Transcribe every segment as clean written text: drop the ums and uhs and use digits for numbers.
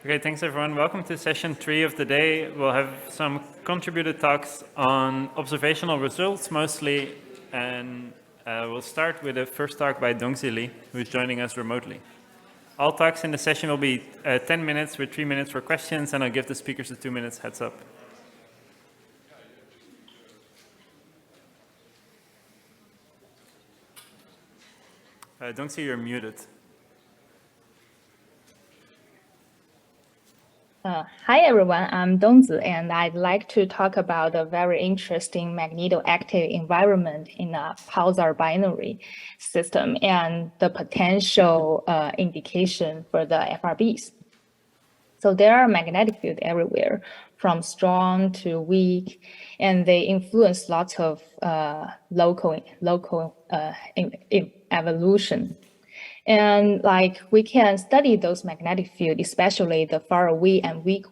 Okay, thanks everyone. Welcome to session 3 of the day. We'll have some contributed talks on observational results mostly, and we'll start with the first talk by Dongzi, who's joining us remotely. All talks in the session will be 10 minutes with 3 minutes for questions, and I'll give the speakers a 2 minutes heads up. Dongzi, you're muted. Hi everyone, I'm Dongzi, and I'd like to talk about a very interesting magnetoactive environment in a Pulsar binary system and the potential indication for the FRBs. So there are magnetic fields everywhere, from strong to weak, and they influence lots of local evolution. And like we can study those magnetic fields, especially the far away and weak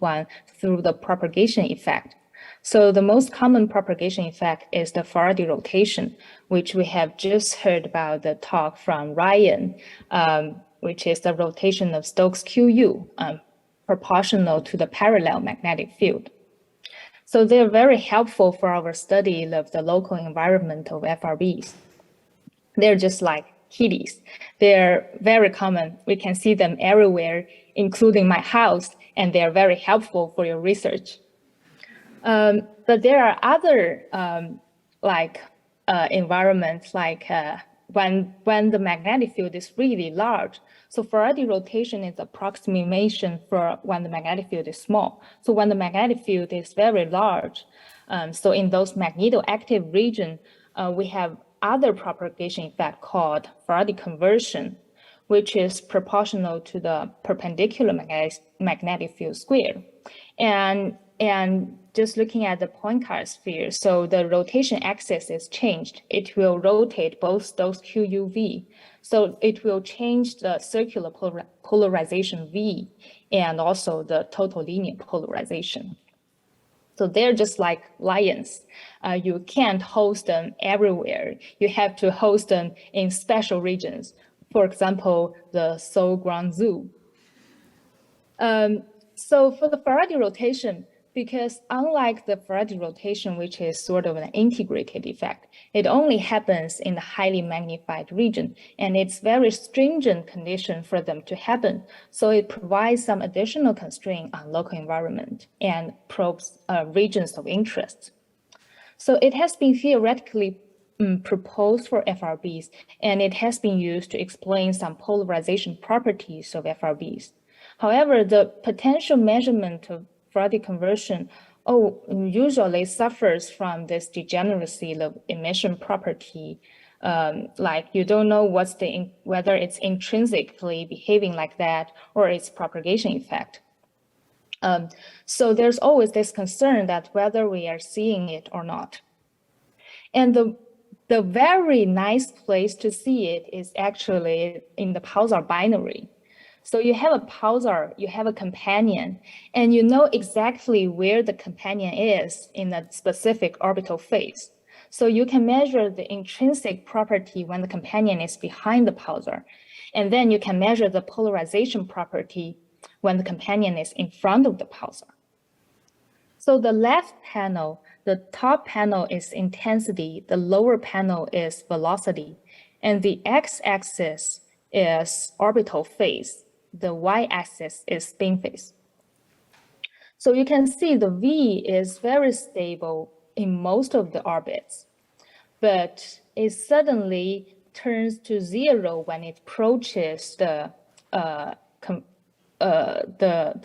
one, through the propagation effect. So the most common propagation effect is the Faraday rotation, which we have just heard about the talk from Ryan, which is the rotation of Stokes QU, proportional to the parallel magnetic field. So they're very helpful for our study of the local environment of FRBs. They're just like kitties. They're very common. We can see them everywhere, including my house, and they're very helpful for your research. But there are other environments, like when the magnetic field is really large. So Faraday rotation is approximation for when the magnetic field is small. So when the magnetic field is very large, so in those magnetoactive region, we have other propagation effect called Faraday conversion, which is proportional to the perpendicular magnetic field square. And just looking at the Poincare sphere, so the rotation axis is changed. It will rotate both those QUV. So it will change the circular polarization V and also the total linear polarization. So they're just like lions. You can't host them everywhere. You have to host them in special regions. For example, the Seoul Grand Zoo. So for the Faraday rotation, because unlike the Faraday rotation, which is sort of an integrated effect, it only happens in the highly magnified region, and it's very stringent condition for them to happen. So it provides some additional constraint on local environment and probes regions of interest. So it has been theoretically proposed for FRBs, and it has been used to explain some polarization properties of FRBs. However, the potential measurement of Faraday conversion usually suffers from this degeneracy of emission property. Like you don't know whether it's intrinsically behaving like that or its propagation effect. So there's always this concern that whether we are seeing it or not. And the very nice place to see it is actually in the Pulsar binary. So you have a pulsar, you have a companion, and you know exactly where the companion is in a specific orbital phase. So you can measure the intrinsic property when the companion is behind the pulsar. And then you can measure the polarization property when the companion is in front of the pulsar. So the left panel, the top panel is intensity, the lower panel is velocity, and the x-axis is orbital phase. The y-axis is spin phase. So you can see the V is very stable in most of the orbits, but it suddenly turns to 0 when it approaches the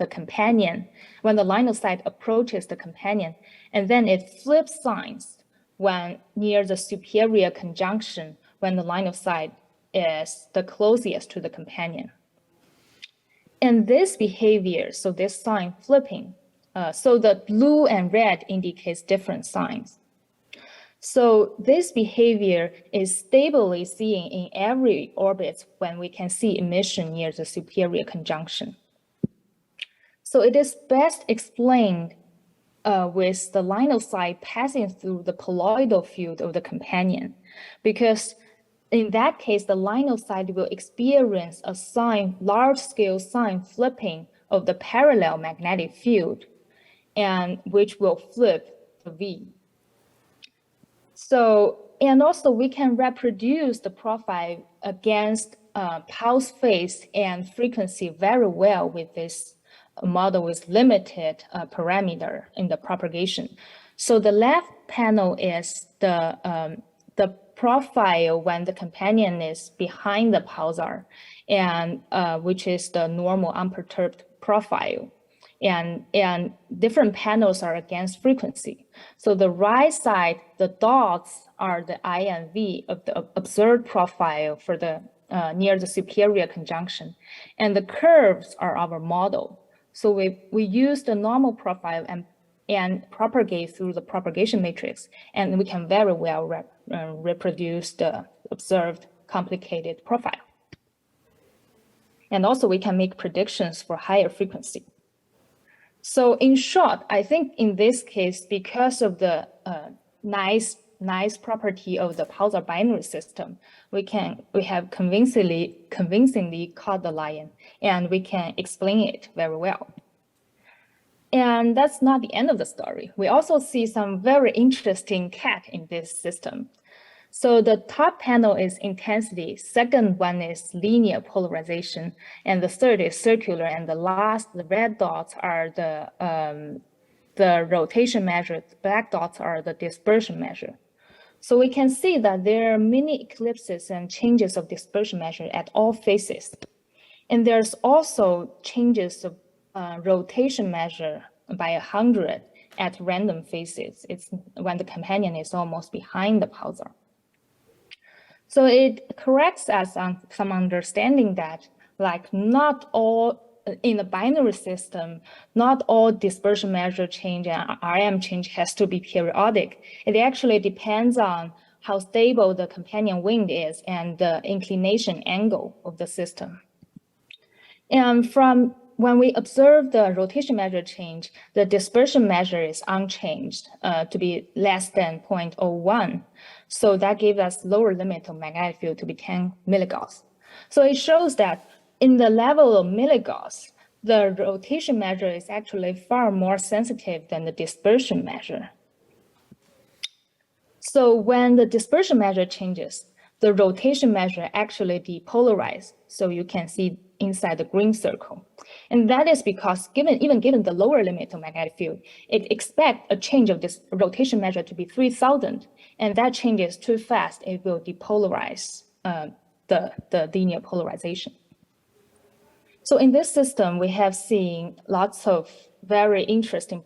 companion, when the line of sight approaches the companion, and then it flips signs when near the superior conjunction, when the line of sight is the closest to the companion. And this behavior, so this sign flipping, so the blue and red indicates different signs. So this behavior is stably seen in every orbit when we can see emission near the superior conjunction. So it is best explained with the line of sight passing through the colloidal field of the companion, because in that case, the line of sight will experience a large-scale sign flipping of the parallel magnetic field, and which will flip the V. So, and also we can reproduce the profile against pulse phase and frequency very well with this model with limited parameter in the propagation. So the left panel is the profile when the companion is behind the pulsar, and which is the normal unperturbed profile. And different panels are against frequency. So the right side, the dots are the I and V of the observed profile for the near the superior conjunction, and the curves are our model. So we use the normal profile and propagate through the propagation matrix, and we can very well reproduce the observed complicated profile. And also we can make predictions for higher frequency. So in short, I think in this case, because of the nice property of the Pulsar binary system, we have convincingly caught the lion, and we can explain it very well. And that's not the end of the story. We also see some very interesting cat in this system. So the top panel is intensity, second one is linear polarization, and the third is circular, and the red dots are the rotation measure, the black dots are the dispersion measure. So we can see that there are many eclipses and changes of dispersion measure at all phases. And there's also changes of rotation measure by 100 at random phases. It's when the companion is almost behind the pulsar. So it corrects us on some understanding that, like, not all in the binary system, not all dispersion measure change and RM change has to be periodic. It actually depends on how stable the companion wind is and the inclination angle of the system. And from when we observe the rotation measure change, the dispersion measure is unchanged to be less than 0.01. So that gives us lower limit of magnetic field to be 10 milligauss. So it shows that in the level of milligauss, the rotation measure is actually far more sensitive than the dispersion measure. So when the dispersion measure changes, the rotation measure actually depolarizes. So you can see inside the green circle. And that is because even given the lower limit of magnetic field, it expects a change of this rotation measure to be 3,000. And that changes too fast, it will depolarize the linear polarization. So in this system, we have seen lots of very interesting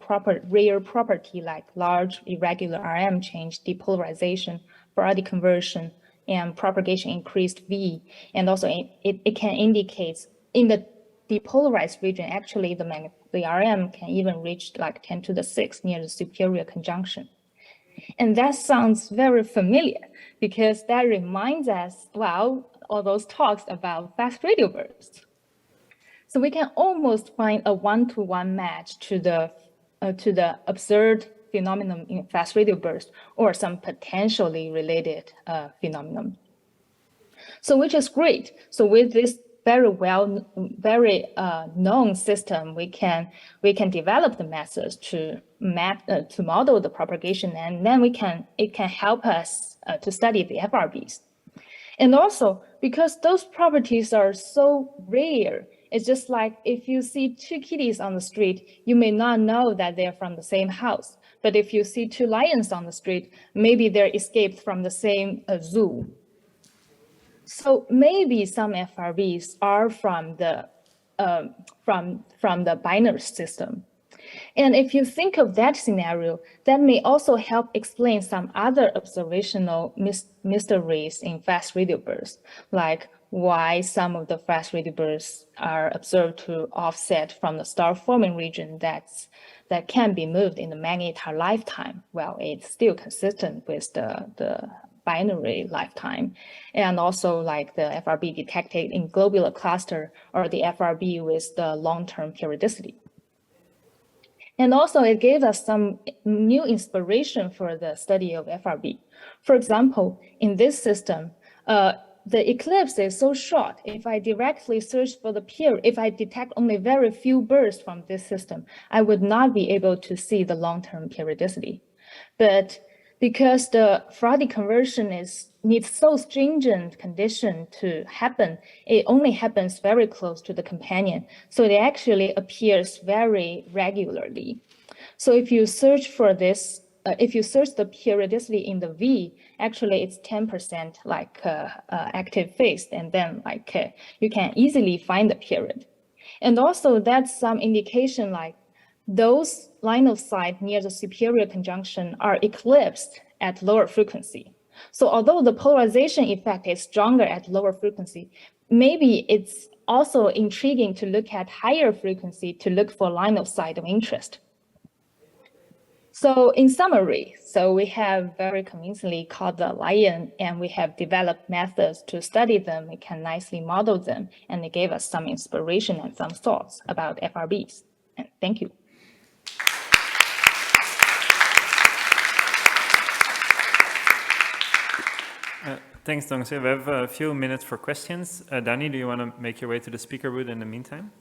rare property like large irregular RM change, depolarization, Faraday conversion, and propagation increased V. And also it can indicate in the depolarized region, actually the RM can even reach like 10 to the 6 near the superior conjunction. And that sounds very familiar because that reminds us, well, all those talks about fast radio bursts. So we can almost find a one-to-one match to the observed phenomenon in fast radio burst or some potentially related phenomenon. So which is great. So with this very known system, we can develop the methods to model the propagation, and then it can help us to study the FRBs. And also because those properties are so rare, it's just like if you see two kitties on the street, you may not know that they're from the same house. But if you see two lions on the street, maybe they're escaped from the same zoo. So maybe some FRBs are from the binary system. And if you think of that scenario, that may also help explain some other observational mysteries in fast radio bursts, like why some of the fast radio bursts are observed to offset from the star forming region that can be moved in the magnetar lifetime. Well, it's still consistent with the binary lifetime, and also like the FRB detected in globular cluster or the FRB with the long-term periodicity. And also it gave us some new inspiration for the study of FRB. For example, in this system, the eclipse is so short. If I directly search for the period, if I detect only very few bursts from this system, I would not be able to see the long-term periodicity. But because the Faraday conversion needs so stringent condition to happen, it only happens very close to the companion. So it actually appears very regularly. So if you search for this, if you search the periodicity in the V, actually it's 10% like active phase, and then like you can easily find the period. And also that's some indication like those line of sight near the superior conjunction are eclipsed at lower frequency. So although the polarization effect is stronger at lower frequency, maybe it's also intriguing to look at higher frequency to look for line of sight of interest. So in summary, so we have very convincingly caught the lion, and we have developed methods to study them. We can nicely model them, and it gave us some inspiration and some thoughts about FRBs. And thank you. Thanks, Dongzi. We have a few minutes for questions. Danny, do you want to make your way to the speaker booth in the meantime?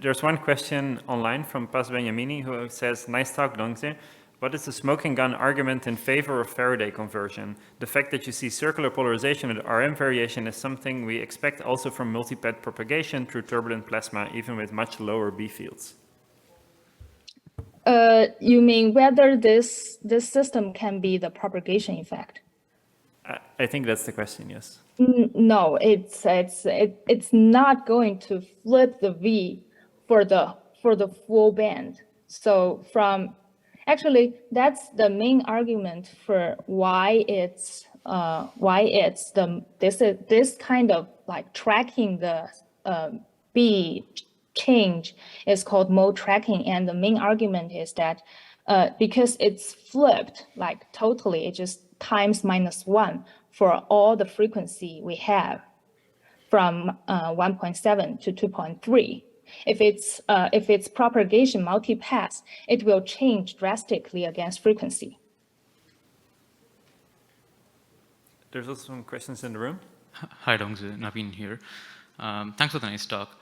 There's one question online from Paz Benyamini who says, nice talk, Dongzi. What is the smoking gun argument in favor of Faraday conversion? The fact that you see circular polarization with RM variation is something we expect also from multiped propagation through turbulent plasma, even with much lower B fields. You mean whether this system can be the propagation effect? I think that's the question, yes. No, it's not going to flip the V for the full band. So actually that's the main argument for why it's this kind of like tracking the B change is called mode tracking, and the main argument is that because it's flipped like totally, it just times -1 for all the frequency we have from 1.7 to 2.3. If it's propagation multipath, it will change drastically against frequency. There's also some questions in the room. Hi, Dongzi, Naveen here. Thanks for the nice talk.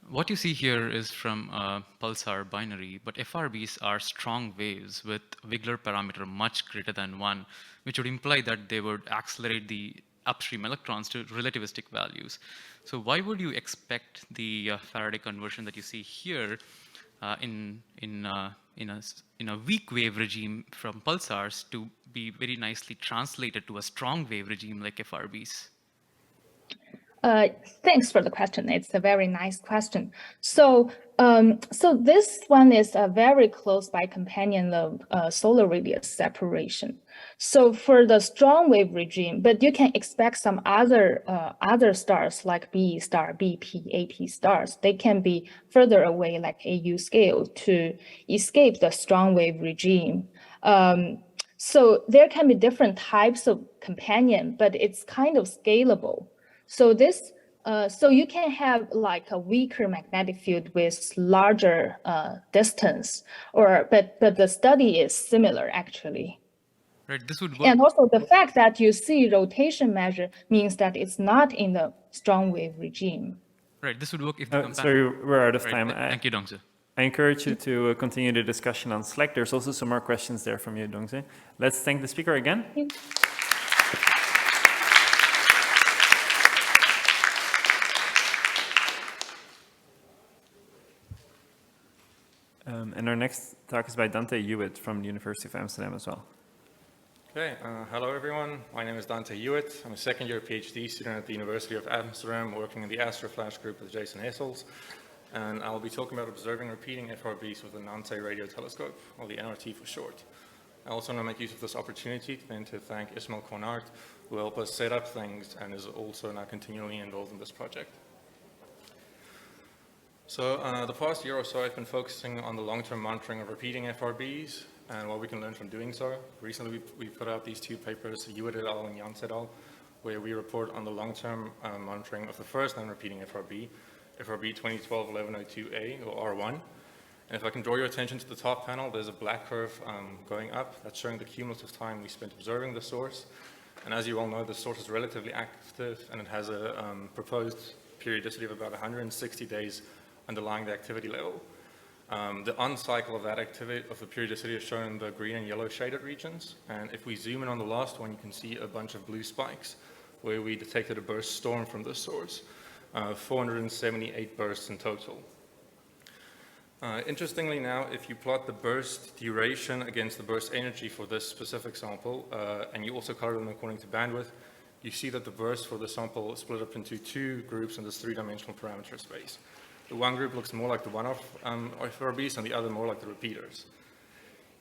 What you see here is from a Pulsar binary, but FRBs are strong waves with Wigler parameter much greater than 1, which would imply that they would accelerate the upstream electrons to relativistic values. So why would you expect the Faraday conversion that you see here in a weak wave regime from pulsars to be very nicely translated to a strong wave regime like FRBs? Thanks for the question. It's a very nice question. So, so this one is a very close by companion of solar radius separation. So for the strong wave regime, but you can expect some other stars like B star, BP, AP stars. They can be further away, like AU scale, to escape the strong wave regime. So there can be different types of companion, but it's kind of scalable. So this, so you can have like a weaker magnetic field with larger distance, but the study is similar actually. Right, this would work. And also the fact that you see rotation measure means that it's not in the strong wave regime. Right, this would work if the sorry, we're out of time. Thank you, Dongzi. I encourage you to continue the discussion on Slack. There's also some more questions there from you, Dongzi. Let's thank the speaker again. And our next talk is by Danté Hewitt from the University of Amsterdam as well. Okay, hello everyone. My name is Danté Hewitt. I'm a second-year PhD student at the University of Amsterdam, working in the Astroflash group with Jason Hessels. And I'll be talking about observing repeating FRBs with the Nançay Radio Telescope, or the NRT for short. I also want to make use of this opportunity to thank Ismail Konart, who helped us set up things and is also now continually involved in this project. So the past year or so, I've been focusing on the long-term monitoring of repeating FRBs and what we can learn from doing so. Recently, we put out these two papers, Hewitt et al. And Jans et al., where we report on the long-term monitoring of the first non-repeating FRB, FRB2012-1102A, or R1. And if I can draw your attention to the top panel, there's a black curve going up that's showing the cumulative time we spent observing the source. And as you all know, the source is relatively active, and it has a proposed periodicity of about 160 days underlying the activity level. The on-cycle of that activity, of the periodicity, is shown in the green and yellow shaded regions. And if we zoom in on the last one, you can see a bunch of blue spikes where we detected a burst storm from this source, 478 bursts in total. Interestingly now, if you plot the burst duration against the burst energy for this specific sample, and you also color them according to bandwidth, you see that the burst for the sample is split up into two groups in this three-dimensional parameter space. The one group looks more like the one-off FRBs and the other more like the repeaters.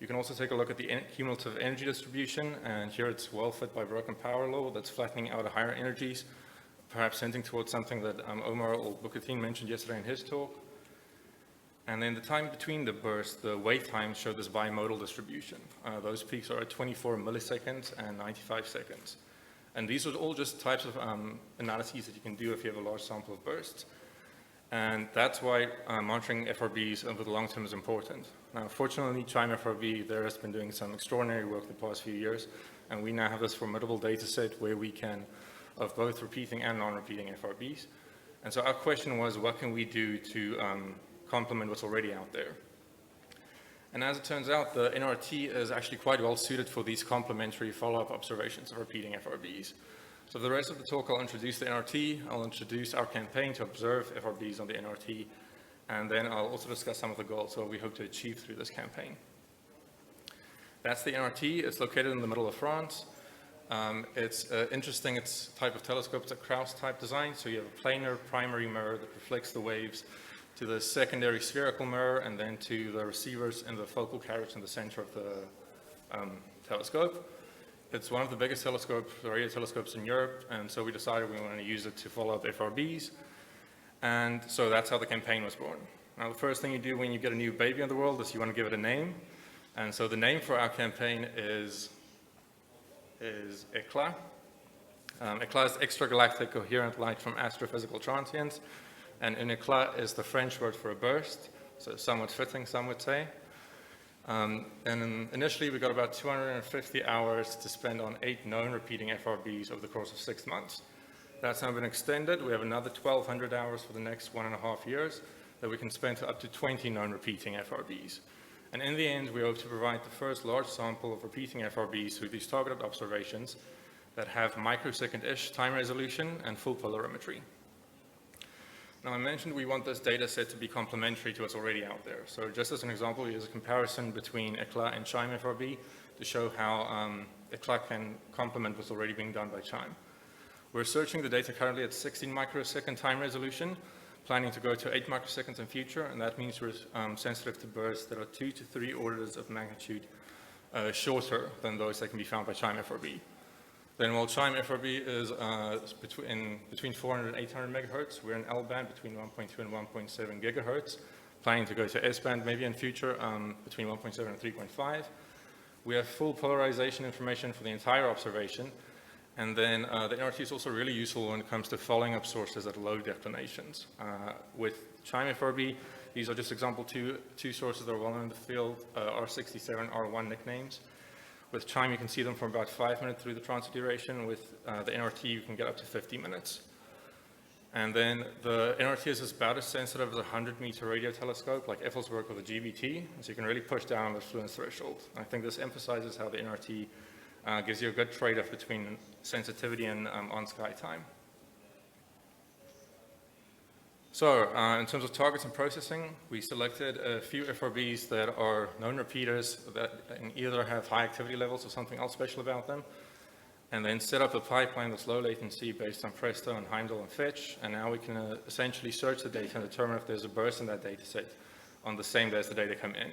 You can also take a look at the cumulative energy distribution, and here it's well fit by broken power law that's flattening out at higher energies, perhaps hinting towards something that Omar Al-Bukatin mentioned yesterday in his talk. And then the time between the bursts, the wait times show this bimodal distribution. Those peaks are at 24 milliseconds and 95 seconds. And these are all just types of analyses that you can do if you have a large sample of bursts. And that's why monitoring FRBs over the long term is important. Now, fortunately, CHIME FRB there has been doing some extraordinary work the past few years, and we now have this formidable data set where we can, of both repeating and non-repeating FRBs. And so our question was, what can we do to complement what's already out there? And as it turns out, the NRT is actually quite well suited for these complementary follow-up observations of repeating FRBs. So for the rest of the talk, I'll introduce the NRT, I'll introduce our campaign to observe FRBs on the NRT, and then I'll also discuss some of the goals that we hope to achieve through this campaign. That's the NRT. It's located in the middle of France. It's interesting, it's type of telescope, it's a Krauss-type design, so you have a planar primary mirror that reflects the waves to the secondary spherical mirror, and then to the receivers in the focal carriage in the center of the telescope. It's one of the biggest radio telescopes in Europe, and so we decided we wanted to use it to follow up FRBs. And so that's how the campaign was born. Now, the first thing you do when you get a new baby in the world is you want to give it a name. And so the name for our campaign is ECLAT. ECLAT is extragalactic coherent light from astrophysical transients. And an éclat is the French word for a burst, so somewhat fitting, some would say. And initially, we got about 250 hours to spend on 8 known repeating FRBs over the course of 6 months. That's now been extended. We have another 1,200 hours for the next 1.5 years that we can spend to up to 20 known repeating FRBs. And in the end, we hope to provide the first large sample of repeating FRBs through these targeted observations that have microsecond-ish time resolution and full polarimetry. Now, I mentioned we want this data set to be complementary to what's already out there. So just as an example, here's a comparison between ECLAT and CHIME FRB to show how ECLAT can complement what's already being done by CHIME. We're searching the data currently at 16 microsecond time resolution, planning to go to 8 microseconds in future, and that means we're sensitive to bursts that are 2 to 3 orders of magnitude shorter than those that can be found by CHIME FRB. Then while CHIME FRB is between 400 and 800 megahertz, we're in L-band between 1.2 and 1.7 gigahertz, planning to go to S-band maybe in future between 1.7 and 3.5. We have full polarization information for the entire observation, and then the NRT is also really useful when it comes to following up sources at low declinations. With CHIME FRB, these are just example two sources that are well known in the field, R67, R1 nicknames. With CHIME, you can see them for about 5 minutes through the transit duration. With the NRT, you can get up to 50 minutes. And then the NRT is about as sensitive as a 100-meter radio telescope, like Effel's work with a GBT, so you can really push down on the fluence threshold. I think this emphasizes how the NRT gives you a good trade-off between sensitivity and on-sky time. So in terms of targets and processing, we selected a few FRBs that are known repeaters that either have high activity levels or something else special about them, and then set up a pipeline that's low latency based on Presto and Heimdall and Fetch, and now we can essentially search the data and determine if there's a burst in that data set on the same day as the data come in.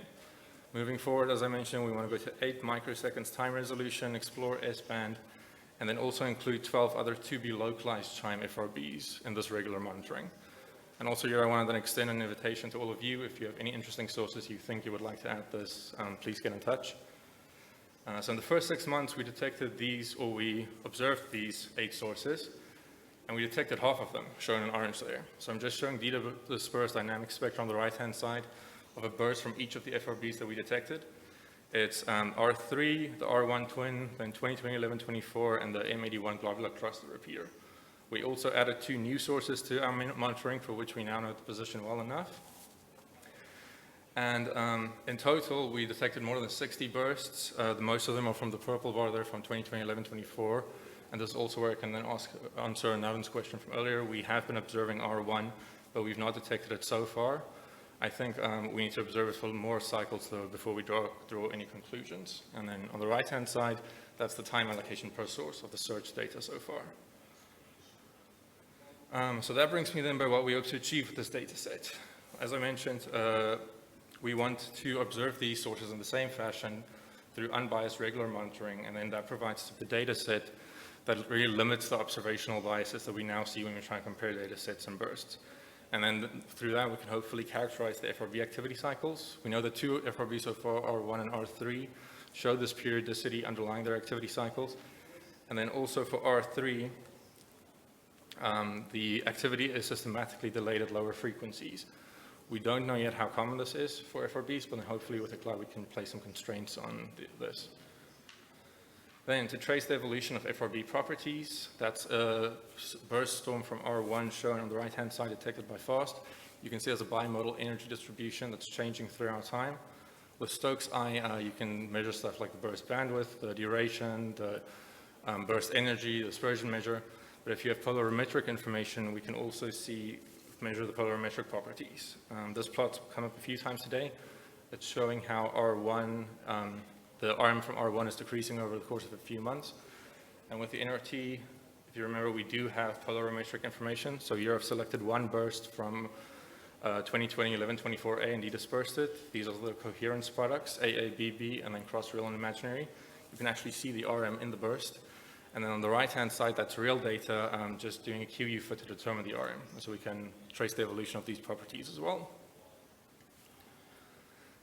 Moving forward, as I mentioned, we want to go to 8 microseconds time resolution, explore S-band, and then also include 12 other to-be localized CHIME FRBs in this regular monitoring. And also here I wanted to extend an invitation to all of you. If you have any interesting sources you think you would like to add this, please get in touch. So in the first 6 months, we detected these, or we observed these 8 sources, and we detected half of them, shown in orange there. So I'm just showing the dispersed dynamic spectrum on the right-hand side of a burst from each of the FRBs that we detected. It's R3, the R1 twin, then 2020-11-24, and the M81 globular cluster repeater. We also added 2 new sources to our monitoring, for which we now know the position well enough. And in total, we detected more than 60 bursts. Most of them are from the purple bar there from 2020-11-24. And this is also where I can then answer Navin's question from earlier. We have been observing R1, but we've not detected it so far. I think we need to observe it for more cycles though before we draw any conclusions. And then on the right-hand side, that's the time allocation per source of the search data so far. So that brings me then by what we hope to achieve with this data set. As I mentioned, we want to observe these sources in the same fashion through unbiased regular monitoring, and then that provides the data set that really limits the observational biases that we now see when we try and compare data sets and bursts. And then through that, we can hopefully characterize the FRB activity cycles. We know that 2 FRBs so far, R1 and R3, show this periodicity underlying their activity cycles. And then also for R3, the activity is systematically delayed at lower frequencies. We don't know yet how common this is for FRBs, but then hopefully with the cloud we can place some constraints on this. Then to trace the evolution of FRB properties, that's a burst storm from R1 shown on the right-hand side detected by FAST. You can see there's a bimodal energy distribution that's changing throughout time. With Stokes' eye, you can measure stuff like the burst bandwidth, the duration, the burst energy, the dispersion measure. But if you have polarimetric information, we can also measure the polarimetric properties. This plot's come up a few times today. It's showing how R1, the RM from R1 is decreasing over the course of a few months. And with the NRT, if you remember, we do have polarimetric information. So here I've selected one burst from 2020-11-24A and dedispersed it. These are the coherence products, AA, BB, and then cross real and imaginary. You can actually see the RM in the burst. And then on the right-hand side, that's real data, just doing a QU fit to determine the RM. So we can trace the evolution of these properties as well.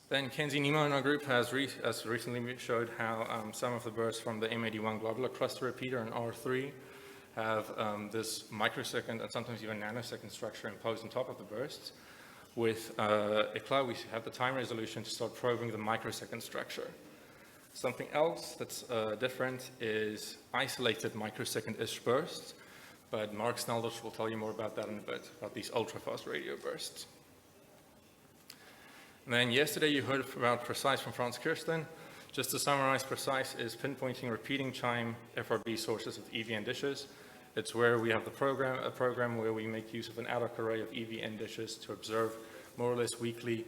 Then Kenzie Nimmo in our group has recently showed how some of the bursts from the M81 globular cluster repeater and R3 have this microsecond and sometimes even nanosecond structure imposed on top of the bursts. With ECLA, we have the time resolution to start probing the microsecond structure. Something else that's different is isolated microsecond-ish bursts, but Mark Snelders will tell you more about that in a bit, about these ultra-fast radio bursts. And then yesterday you heard about PRECISE from Franz Kirsten. Just to summarize, PRECISE is pinpointing repeating CHIME FRB sources with EVN dishes. It's where we have a program where we make use of an ad hoc array of EVN dishes to observe more or less weekly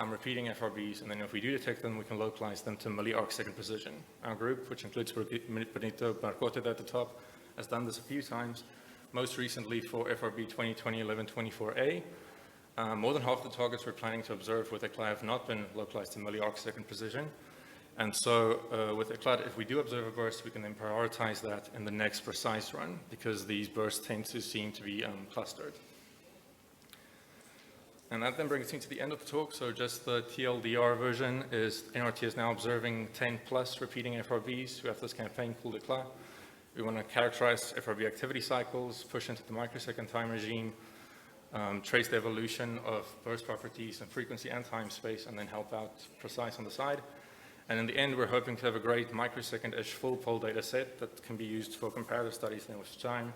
repeating FRBs, and then if we do detect them, we can localize them to milli-arcsecond precision. Our group, which includes Benito Barcote at the top, has done this a few times, most recently for FRB2020-11-24A. More than half the targets we're planning to observe with ECLA have not been localized to milli-arcsecond precision. And so with ECLA, if we do observe a burst, we can then prioritize that in the next PRECISE run, because these bursts tend to seem to be clustered. And that then brings me to the end of the talk. So just the TLDR version is NRT is now observing 10 plus repeating FRBs who have this campaign called ECLA. We want to characterize FRB activity cycles, push into the microsecond time regime, trace the evolution of burst properties and frequency and time space, and then help out PRECISE on the side. And in the end, we're hoping to have a great microsecond-ish full pole data set that can be used for comparative studies then with CHIME,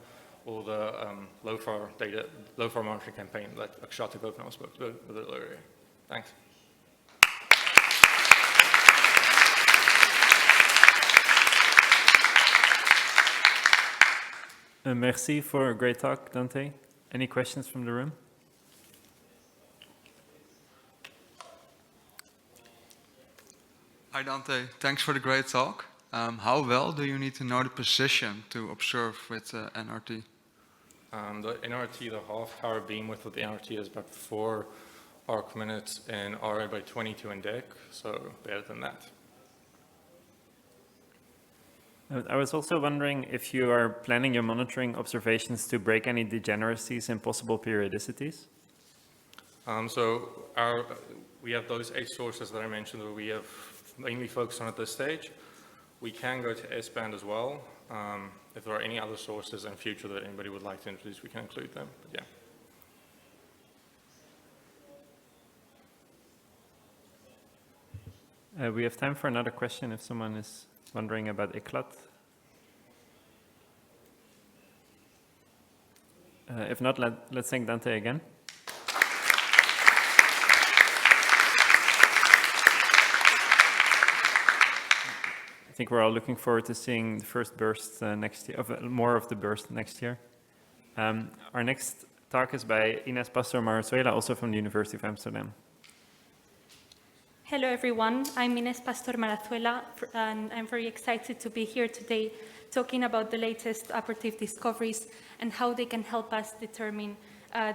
or the low-FAR monitoring campaign that Akshat Gopinath spoke about a little earlier. Thanks. Merci for a great talk, Danté. Any questions from the room? Hi, Danté. Thanks for the great talk. How well do you need to know the position to observe with NRT? The NRT, the half-power beamwidth of the NRT is about 4 arc minutes in RA by 22 in DEC, so better than that. I was also wondering if you are planning your monitoring observations to break any degeneracies in possible periodicities? We have those 8 sources that I mentioned that we have mainly focused on at this stage. We can go to S-band as well. If there are any other sources in future that anybody would like to introduce, we can include them, but We have time for another question if someone is wondering about eclat. If not, let's thank Danté again. I think we're all looking forward to seeing the first burst next year, more of the burst next year. Our next talk is by Inés Pastor-Marazuela, also from the University of Amsterdam. Hello, everyone. I'm Inés Pastor-Marazuela, and I'm very excited to be here today talking about the latest Apertif discoveries and how they can help us determine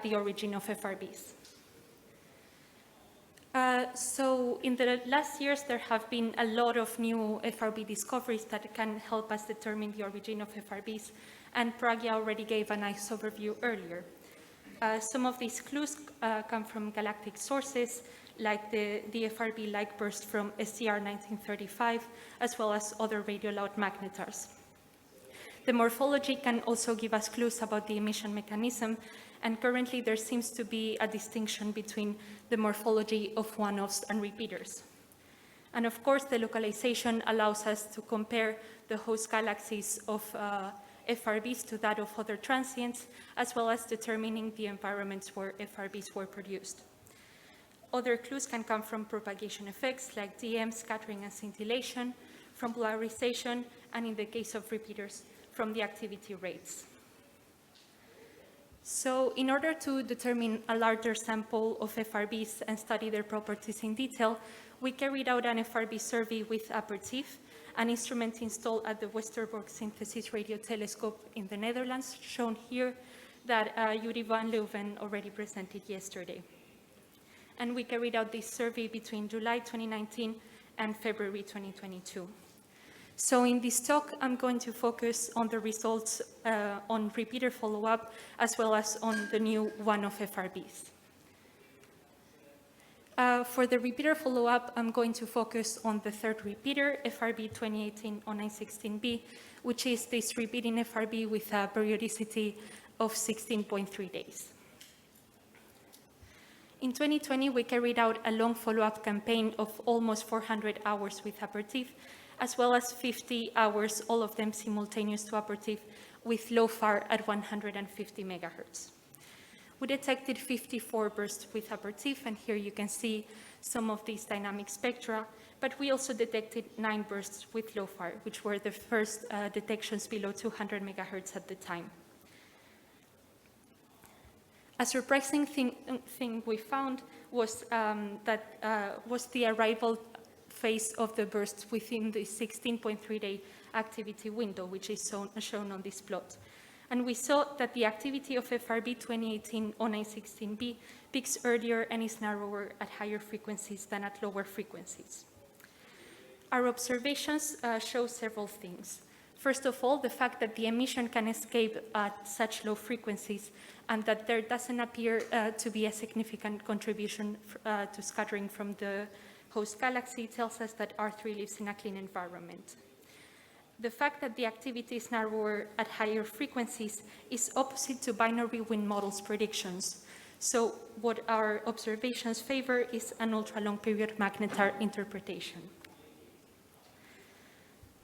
the origin of FRBs. So in the last years, there have been a lot of new FRB discoveries that can help us determine the origin of FRBs, and Pragya already gave a nice overview earlier. Some of these clues come from galactic sources, like the FRB-like burst from SCR 1935, as well as other radio-loud magnetars. The morphology can also give us clues about the emission mechanism, and currently there seems to be a distinction between the morphology of one-offs and repeaters. And of course, the localization allows us to compare the host galaxies of FRBs to that of other transients, as well as determining the environments where FRBs were produced. Other clues can come from propagation effects like DM, scattering and scintillation, from polarization, and in the case of repeaters, from the activity rates. So in order to determine a larger sample of FRBs and study their properties in detail, we carried out an FRB survey with Apertif, an instrument installed at the Westerbork Synthesis Radio Telescope in the Netherlands, shown here, that Yuri van Leuven already presented yesterday. And we carried out this survey between July 2019 and February 2022. So in this talk, I'm going to focus on the results on repeater follow-up, as well as on the new one-off FRBs. For the repeater follow-up, I'm going to focus on the third repeater, FRB2018-0916b, which is this repeating FRB with a periodicity of 16.3 days. In 2020, we carried out a long follow-up campaign of almost 400 hours with Apertif, as well as 50 hours, all of them simultaneous to Apertif, with LOFAR at 150 megahertz. We detected 54 bursts with Apertif, and here you can see some of these dynamic spectra, but we also detected 9 bursts with LOFAR, which were the first detections below 200 megahertz at the time. A surprising thing we found was was the arrival phase of the burst within the 16.3-day activity window, which is shown on this plot. And we saw that the activity of FRB 2018-0916b peaks earlier and is narrower at higher frequencies than at lower frequencies. Our observations show several things. First of all, the fact that the emission can escape at such low frequencies and that there doesn't appear to be a significant contribution to scattering from the host galaxy tells us that R3 lives in a clean environment. The fact that the activity is narrower at higher frequencies is opposite to binary wind models' predictions. So what our observations favor is an ultra-long period magnetar interpretation.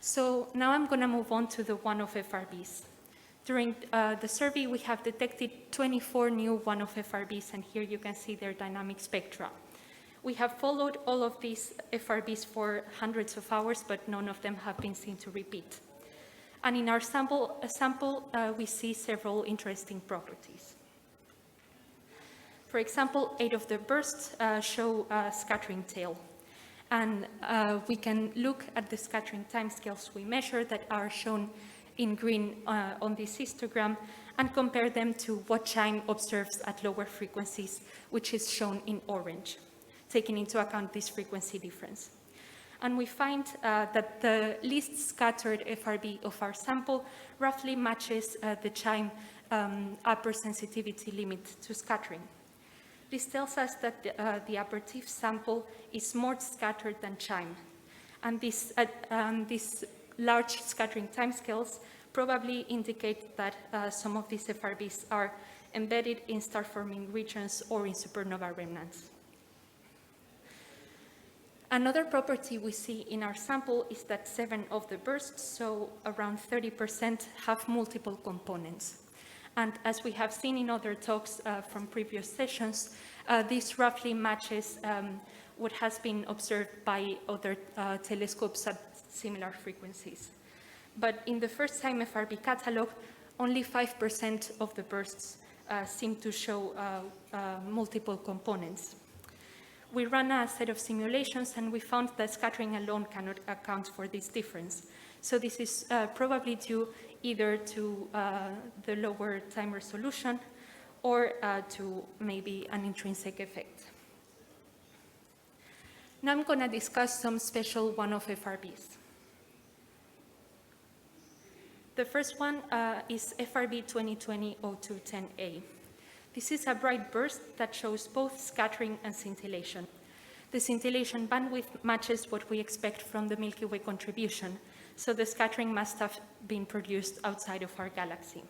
So now I'm going to move on to the one-off FRBs. During the survey, we have detected 24 new one-off FRBs, and here you can see their dynamic spectra. We have followed all of these FRBs for hundreds of hours, but none of them have been seen to repeat. And in our sample, we see several interesting properties. For example, 8 of the bursts show a scattering tail. And we can look at the scattering timescales we measure that are shown in green on this histogram and compare them to what CHIME observes at lower frequencies, which is shown in orange, taking into account this frequency difference. And we find that the least scattered FRB of our sample roughly matches the CHIME upper sensitivity limit to scattering. This tells us that the Apertif sample is more scattered than CHIME. And these large scattering timescales probably indicate that some of these FRBs are embedded in star-forming regions or in supernova remnants. Another property we see in our sample is that 7 of the bursts, so around 30%, have multiple components. And as we have seen in other talks from previous sessions, this roughly matches what has been observed by other telescopes at similar frequencies. But in the first CHIME FRB catalog, only 5% of the bursts seem to show multiple components. We ran a set of simulations and we found that scattering alone cannot account for this difference. So this is probably due either to the lower time resolution or to maybe an intrinsic effect. Now I'm going to discuss some special one-off FRBs. The first one is FRB2022 This is a bright burst that shows both scattering and scintillation. The scintillation bandwidth matches what we expect from the Milky Way contribution, so the scattering must have been produced outside of our galaxy.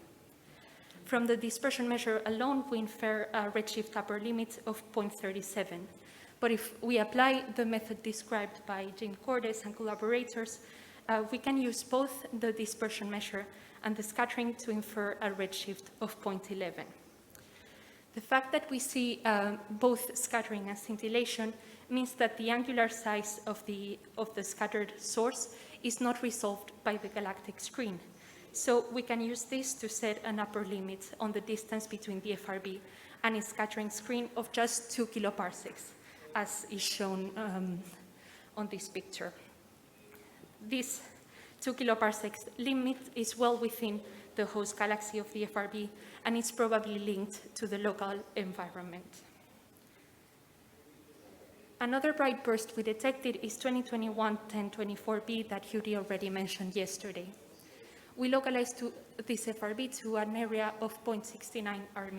From the dispersion measure alone, we infer a redshift upper limit of 0.37. But if we apply the method described by Jim Cordes and collaborators, we can use both the dispersion measure and the scattering to infer a redshift of 0.11. The fact that we see both scattering and scintillation means that the angular size of the scattered source is not resolved by the galactic screen. So we can use this to set an upper limit on the distance between the FRB and its scattering screen of just 2 kiloparsecs, as is shown on this picture. This 2 kiloparsecs limit is well within the host galaxy of the FRB, and it's probably linked to the local environment. Another bright burst we detected is 2021-1024b that Yuri already mentioned yesterday. We localized this FRB to an area of 0.69 arc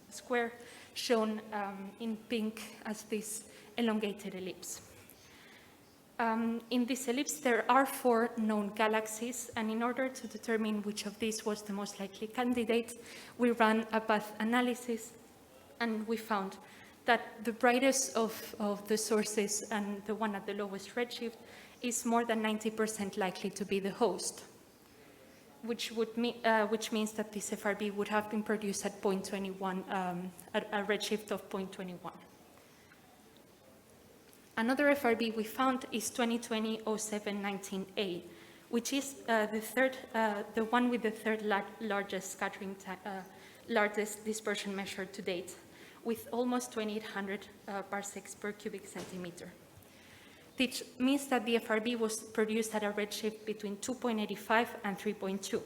square, shown in pink as this elongated ellipse. In this ellipse, there are 4 known galaxies, and in order to determine which of these was the most likely candidate, we ran a path analysis, and we found that the brightest of the sources and the one at the lowest redshift is more than 90% likely to be the host, which means that this FRB would have been produced at 0.21, at a redshift of 0.21. Another FRB we found is 2020-0719A, which is the one with the third largest scattering largest dispersion measure to date, with almost 2,800 parsecs per cubic centimeter. This means that the FRB was produced at a redshift between 2.85 and 3.2.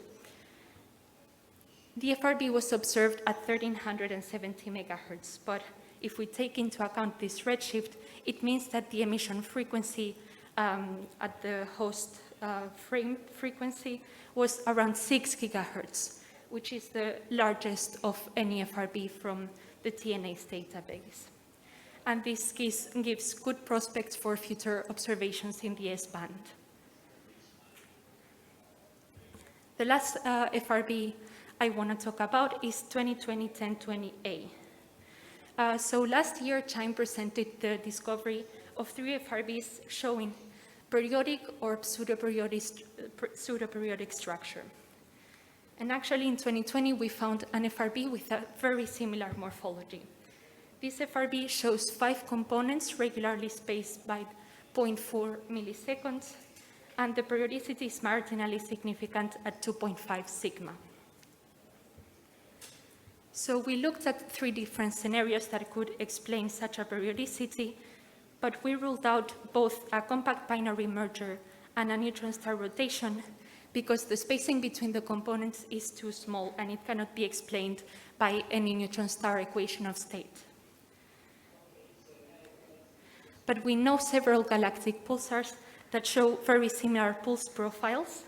The FRB was observed at 1,370 megahertz, but if we take into account this redshift, it means that the emission frequency at the host frame frequency was around 6 gigahertz, which is the largest of any FRB from the TNA's database. And this gives good prospects for future observations in the S-band. The last FRB I want to talk about is 2020-1020A. So last year, CHIME presented the discovery of 3 FRBs showing periodic or pseudoperiodic structure. And actually in 2020, we found an FRB with a very similar morphology. This FRB shows 5 components regularly spaced by 0.4 milliseconds, and the periodicity is marginally significant at 2.5 sigma. So we looked at 3 different scenarios that could explain such a periodicity, but we ruled out both a compact binary merger and a neutron star rotation because the spacing between the components is too small and it cannot be explained by any neutron star equation of state. But we know several galactic pulsars that show very similar pulse profiles,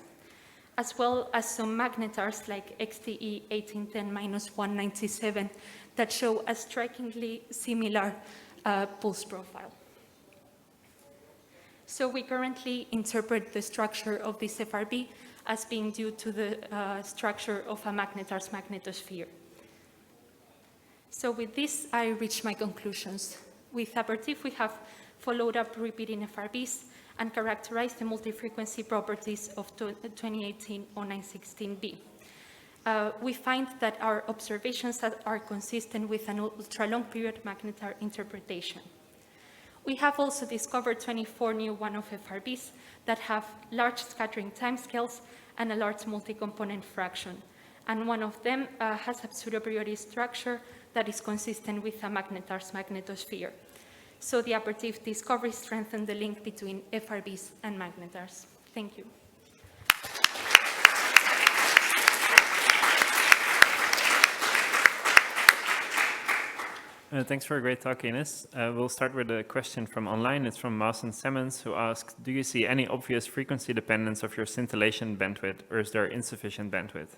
as well as some magnetars like XTE 1810-197 that show a strikingly similar pulse profile. So we currently interpret the structure of this FRB as being due to the structure of a magnetar's magnetosphere. So with this, I reach my conclusions. with Apertif, we have followed up repeating FRBs and characterized the multi-frequency properties of 2018 0916B. We find that our observations are consistent with an ultra-long period magnetar interpretation. We have also discovered 24 new one-off FRBs that have large scattering timescales and a large multi-component fraction. And one of them has a pseudo-periodic structure that is consistent with a Magnetized magnetosphere. So the Apertif discovery strengthened the link between FRBs and magnetars. Thank you. Thanks for a great talk, Inés. We'll start with a question from online. It's from Mawson Simmons, who asks, do you see any obvious frequency dependence of your scintillation bandwidth, or is there insufficient bandwidth?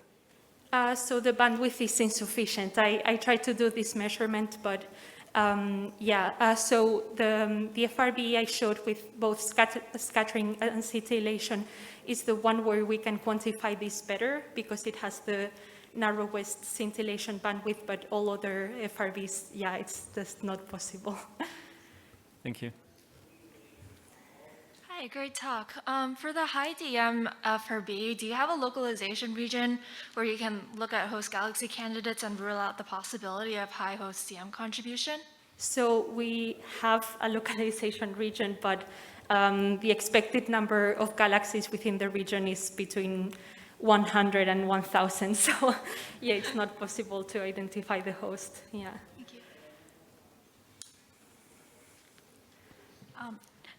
So the bandwidth is insufficient. I tried to do this measurement, but so the FRB I showed with both scattering and scintillation is the one where we can quantify this better because it has the narrowest scintillation bandwidth, but all other FRBs, it's just not possible. Thank you. Hi, great talk. For the high DM FRB, do you have a localization region where you can look at host galaxy candidates and rule out the possibility of high host DM contribution? So we have a localization region, but the expected number of galaxies within the region is between 100 and 1,000. So it's not possible to identify the host. Yeah. Thank you.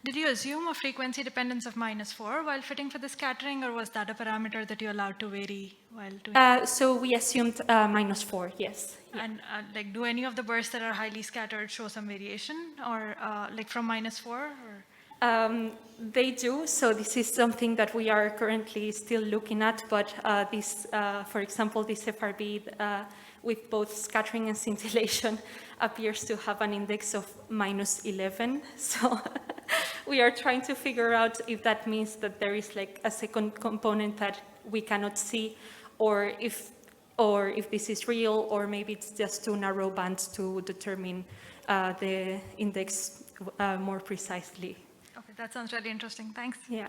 Did you assume a frequency dependence of -4 while fitting for the scattering, or was that a parameter that you allowed to vary while doing So we assumed -4, yes. Yeah. And do any of the bursts that are highly scattered show some variation, or from -4? Or? They do, so this is something that we are currently still looking at, but for example, this FRB with both scattering and scintillation appears to have an index of -11, so we are trying to figure out if that means that there is a second component that we cannot see, or if this is real, or maybe it's just too narrow bands to determine the index more precisely. Okay, that sounds really interesting. Thanks. Yeah.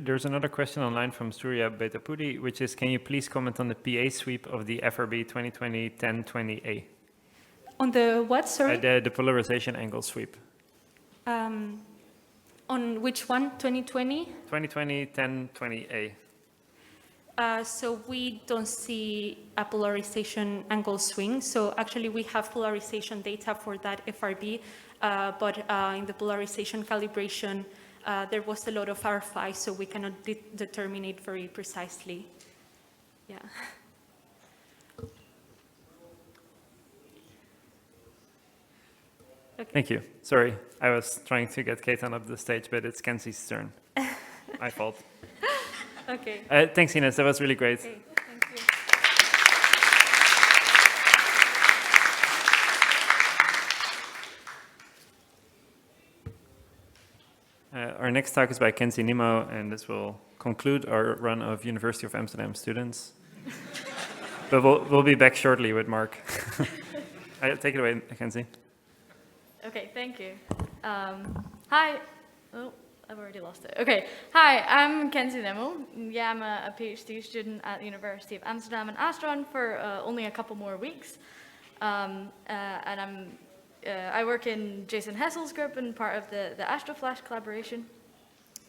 There's another question online from Surya Betapudi, which is, can you please comment on the PA sweep of the FRB 2020-1020A? On the what, sorry? The polarization angle sweep. On which one, 2020? 2020-1020A. So we don't see a polarization angle swing. So actually we have polarization data for that FRB, but in the polarization calibration, there was a lot of R5, so we cannot determine it very precisely. Yeah. Okay. Thank you. Sorry, I was trying to get Ketan up the stage, but it's Kenzie's turn. My fault. Okay. Thanks, Inés. That was really great. Okay. Thank you. Our next talk is by Kenzie Nimmo, and this will conclude our run of University of Amsterdam students. But we'll be back shortly with Mark. Take it away, Kenzie. Okay, thank you. Hi. Oh, I've already lost it. Okay. Hi, I'm Kenzie Nimmo. Yeah, I'm a PhD student at the University of Amsterdam in Astron for only a couple more weeks. And I work in Jason Hessel's group and part of the AstroFlash collaboration.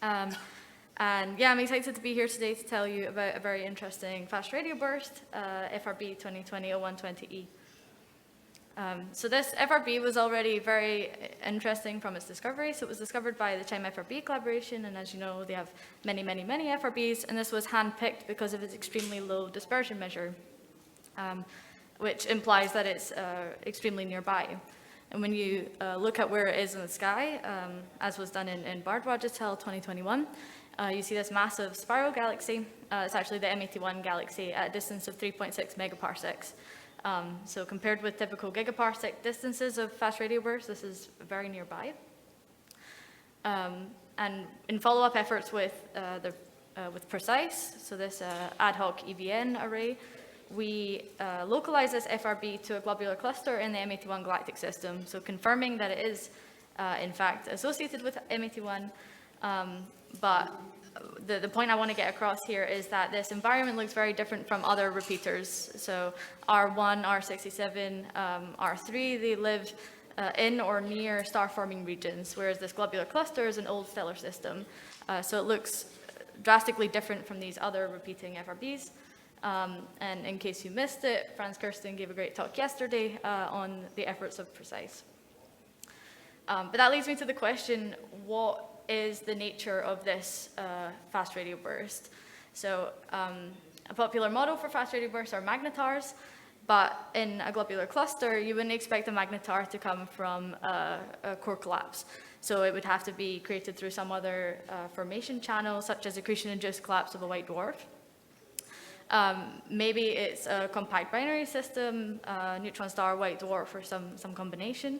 And yeah, I'm excited to be here today to tell you about a very interesting fast radio burst, FRB 2020-0120E. So this FRB was already very interesting from its discovery. So it was discovered by the CHIME FRB collaboration, and as you know, they have many, many, many FRBs, and this was handpicked because of its extremely low dispersion measure, which implies that it's extremely nearby. And when you look at where it is in the sky, as was done in Bard-Rogers-Tell 2021, you see this massive spiral galaxy. It's actually the M81 galaxy at a distance of 3.6 megaparsecs. So compared with typical gigaparsec distances of fast radio bursts, this is very nearby. And in follow-up efforts with PRECISE, so this ad hoc EVN array, we localize this FRB to a globular cluster in the M81 galactic system, so confirming that it is, in fact, associated with M81. But the point I want to get across here is that this environment looks very different from other repeaters. So R1, R67, R3, they live in or near star-forming regions, whereas this globular cluster is an old stellar system. So it looks drastically different from these other repeating FRBs. And in case you missed it, Franz Kirsten gave a great talk yesterday on the efforts of PRECISE. But that leads me to the question, what is the nature of this fast radio burst? So a popular model for fast radio bursts are magnetars, but in a globular cluster, you wouldn't expect a magnetar to come from a core collapse. So it would have to be created through some other formation channel, such as accretion-induced collapse of a white dwarf. Maybe it's a compact binary system, neutron star, white dwarf, or some combination.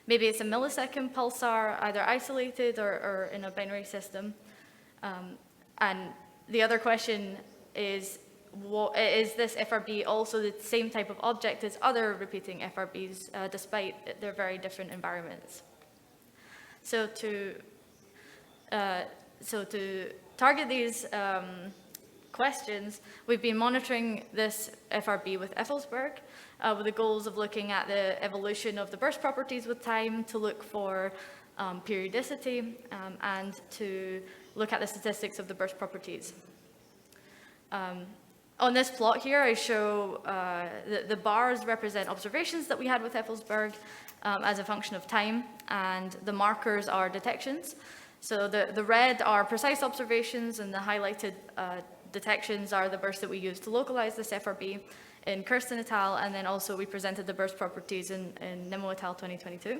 Maybe it's a millisecond pulsar, either isolated or in a binary system. And the other question is this FRB also the same type of object as other repeating FRBs, despite their very different environments? So to target these questions, we've been monitoring this FRB with Effelsberg with the goals of looking at the evolution of the burst properties with time, to look for periodicity, and to look at the statistics of the burst properties. On this plot here, I show the bars represent observations that we had with Effelsberg as a function of time, and the markers are detections. So the red are precise observations, and the highlighted detections are the bursts that we used to localize this FRB in Kirsten et al., and then also we presented the burst properties in Nimmo et al. 2022.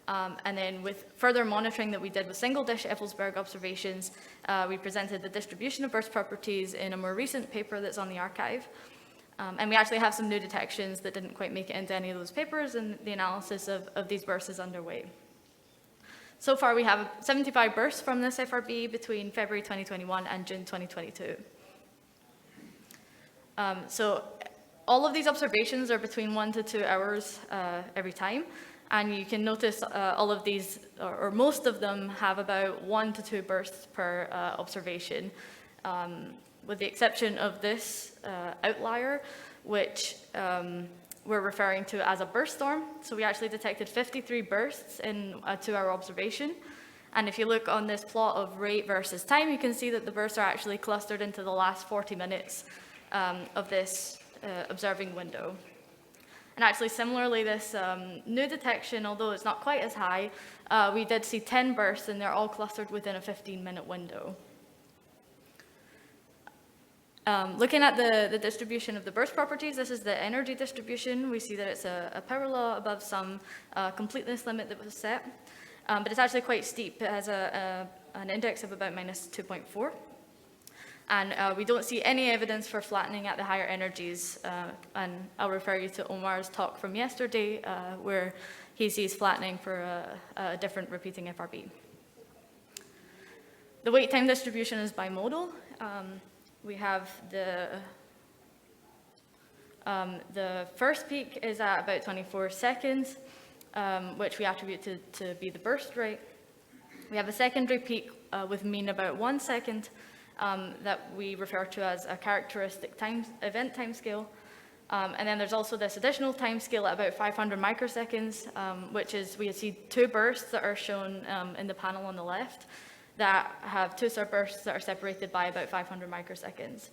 And then with further monitoring that we did with single-dish Effelsberg observations, we presented the distribution of burst properties in a more recent paper that's on the archive. And we actually have some new detections that didn't quite make it into any of those papers, and the analysis of these bursts is underway. So far, we have 75 bursts from this FRB between February 2021 and June 2022. So all of these observations are between 1 to 2 hours every time. And you can notice all of these, or most of them, have about 1 to 2 bursts per observation, with the exception of this outlier, which we're referring to as a burst storm. So we actually detected 53 bursts in a 2-hour observation. And if you look on this plot of rate versus time, you can see that the bursts are actually clustered into the last 40 minutes of this observing window. And actually, similarly, this new detection, although it's not quite as high, we did see 10 bursts, and they're all clustered within a 15-minute window. Looking at the distribution of the burst properties, this is the energy distribution. We see that it's a power law above some completeness limit that was set, but it's actually quite steep. It has an index of about minus 2.4. And we don't see any evidence for flattening at the higher energies. And I'll refer you to Omar's talk from yesterday, where he sees flattening for a different repeating FRB. The wait time distribution is bimodal. We have the first peak is at about 24 seconds, which we attribute to be the burst rate. We have a secondary peak with mean about 1 second, that we refer to as a characteristic event timescale. And then there's also this additional timescale at about 500 microseconds, which is, we see 2 bursts that are shown in the panel on the left that have 2 subbursts that are separated by about 500 microseconds.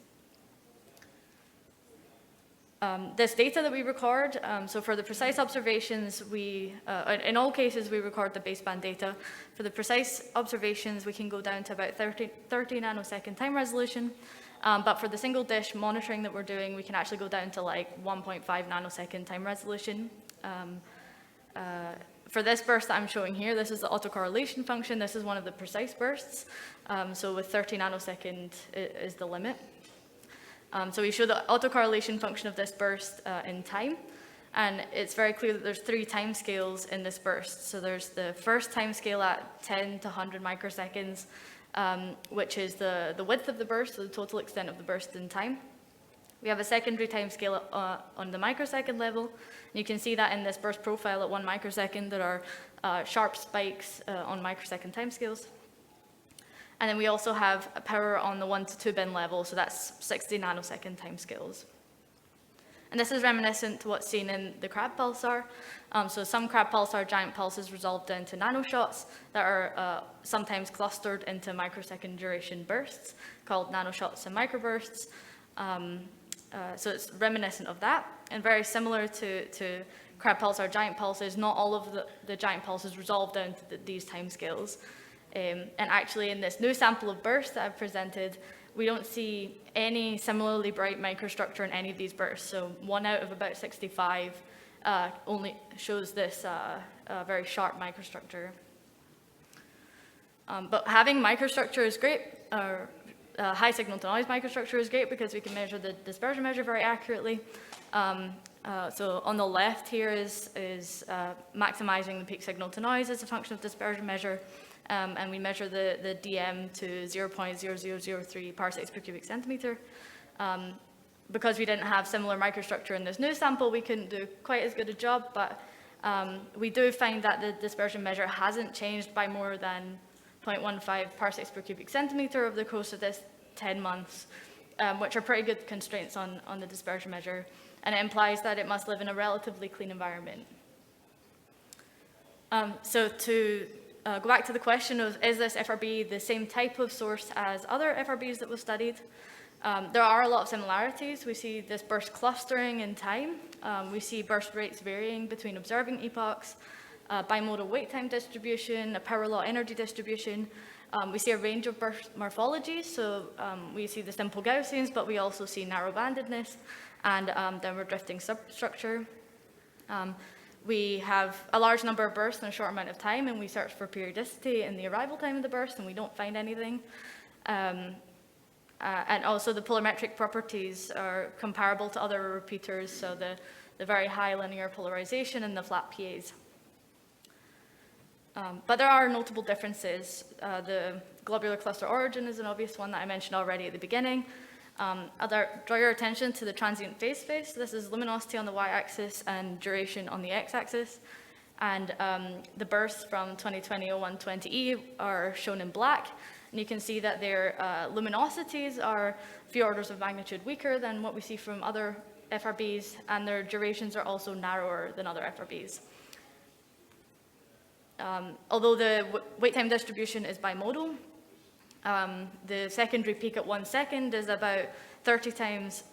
This data that we record, so for the precise observations, in all cases, we record the baseband data. For the precise observations, we can go down to about 30 nanosecond time resolution. But for the single dish monitoring that we're doing, we can actually go down to like 1.5 nanosecond time resolution. For this burst that I'm showing here, this is the autocorrelation function. This is one of the precise bursts. So with 30 nanosecond is the limit. So we show the autocorrelation function of this burst in time, and it's very clear that there's 3 time scales in this burst. So there's the first time scale at 10 to 100 microseconds, which is the width of the burst, so the total extent of the burst in time. We have a secondary timescale on the microsecond level. And you can see that in this burst profile at 1 microsecond, there are sharp spikes on microsecond timescales. And then we also have a power on the 1 to 2 bin level, so that's 60 nanosecond timescales. And this is reminiscent to what's seen in the crab pulsar. So some crab pulsar giant pulses resolve down to nanoshots that are sometimes clustered into microsecond duration bursts called nanoshots and microbursts. So it's reminiscent of that, and very similar to crab pulsar giant pulses. Not all of the giant pulses resolve down to these timescales. And actually in this new sample of bursts that I've presented, we don't see any similarly bright microstructure in any of these bursts. So 1 out of about 65 only shows this very sharp microstructure. But having microstructure is great. High signal to noise microstructure is great because we can measure the dispersion measure very accurately. So on the left here is maximizing the peak signal to noise as a function of dispersion measure. And we measure the DM to 0.0003 parsecs per cubic centimeter. Because we didn't have similar microstructure in this new sample, we couldn't do quite as good a job, but we do find that the dispersion measure hasn't changed by more than 0.15 parsecs per cubic centimeter over the course of this 10 months, which are pretty good constraints on the dispersion measure, and it implies that it must live in a relatively clean environment. So to go back to the question of, is this FRB the same type of source as other FRBs that we've studied? There are a lot of similarities. We see this burst clustering in time. We see burst rates varying between observing epochs, bimodal wait time distribution, a power law energy distribution. We see a range of burst morphologies. So we see the simple Gaussians, but we also see narrow-bandedness and downward drifting substructure. We have a large number of bursts in a short amount of time, and we search for periodicity in the arrival time of the burst, and we don't find anything. And also the polarimetric properties are comparable to other repeaters, so the very high linear polarization and the flat PAs. But there are notable differences. The globular cluster origin is an obvious one that I mentioned already at the beginning. I'll draw your attention to the transient phase space. This is luminosity on the y-axis and duration on the x-axis. And the bursts from 2020-01-20E are shown in black. And you can see that their luminosities are a few orders of magnitude weaker than what we see from other FRBs, and their durations are also narrower than other FRBs. Although the wait time distribution is bimodal, the secondary peak at 1 second is about 50 times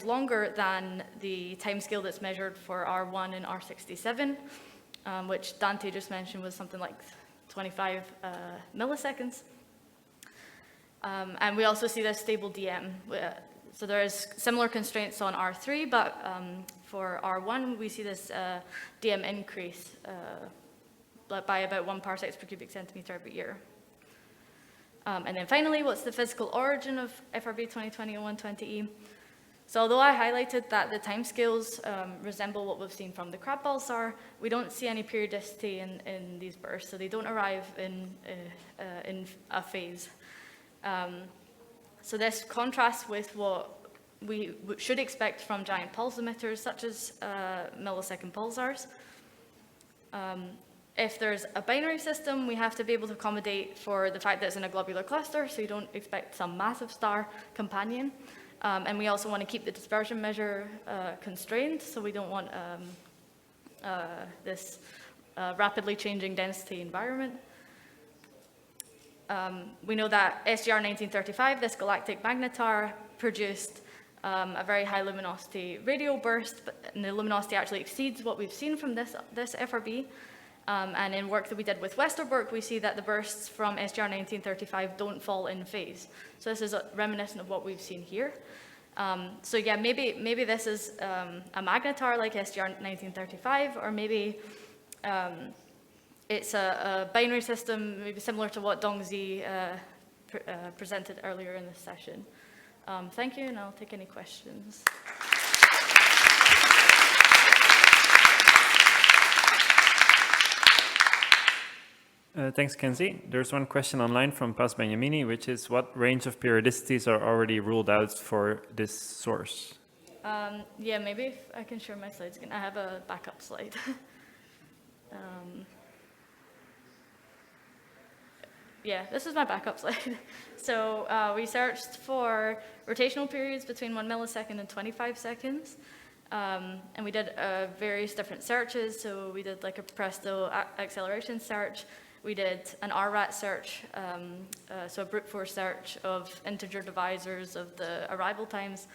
longer than the timescale that's measured for R1 and R67, which Danté just mentioned was something like 25 milliseconds. And we also see this stable DM. So there is similar constraints on R3, but for R1, we see this DM increase by about 1 parsecs per cubic centimeter every year. And then finally, what's the physical origin of FRB 2020-01-20E? So although I highlighted that the timescales resemble what we've seen from the crab pulsar, we don't see any periodicity in these bursts, so they don't arrive in a phase. So this contrasts with what we should expect from giant pulse emitters, such as millisecond pulsars. If there's a binary system, we have to be able to accommodate for the fact that it's in a globular cluster, so you don't expect some massive star companion. And we also want to keep the dispersion measure constrained, so we don't want this rapidly changing density environment. We know that SGR 1935, this galactic magnetar, produced a very high luminosity radio burst, and the luminosity actually exceeds what we've seen from this FRB. And in work that we did with Westerbork, we see that the bursts from SGR 1935 don't fall in phase. So this is reminiscent of what we've seen here. So yeah, maybe this is a magnetar like SGR 1935, or maybe it's a binary system, maybe similar to what Dongzi presented earlier in this session. Thank you, and I'll take any questions. Thanks, Kenzie. There's one question online from Paz Benyamini, which is what range of periodicities are already ruled out for this source? Yeah, maybe if I can share my slides again. I have a backup slide. Yeah, this is my backup slide. So we searched for rotational periods between 1 millisecond and 25 seconds. And we did various different searches. So we did like a Presto acceleration search. We did an RRAT search, so a brute force search of integer divisors of the arrival times.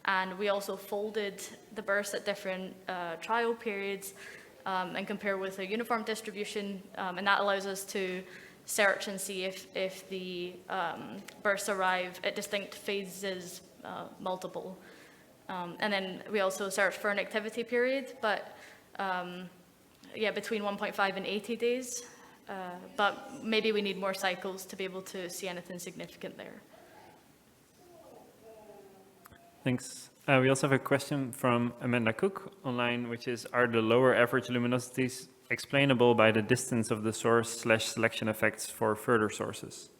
And we also folded the bursts at different trial periods and compare with a uniform distribution. And that allows us to search and see if the bursts arrive at distinct phases multiple. And then we also search for an activity period, but yeah, between 1.5 and 80 days. But maybe we need more cycles to be able to see anything significant there. Thanks. We also have a question from Amanda Cook online, which is, are the lower average luminosities explainable by the distance of the source / selection effects for further sources?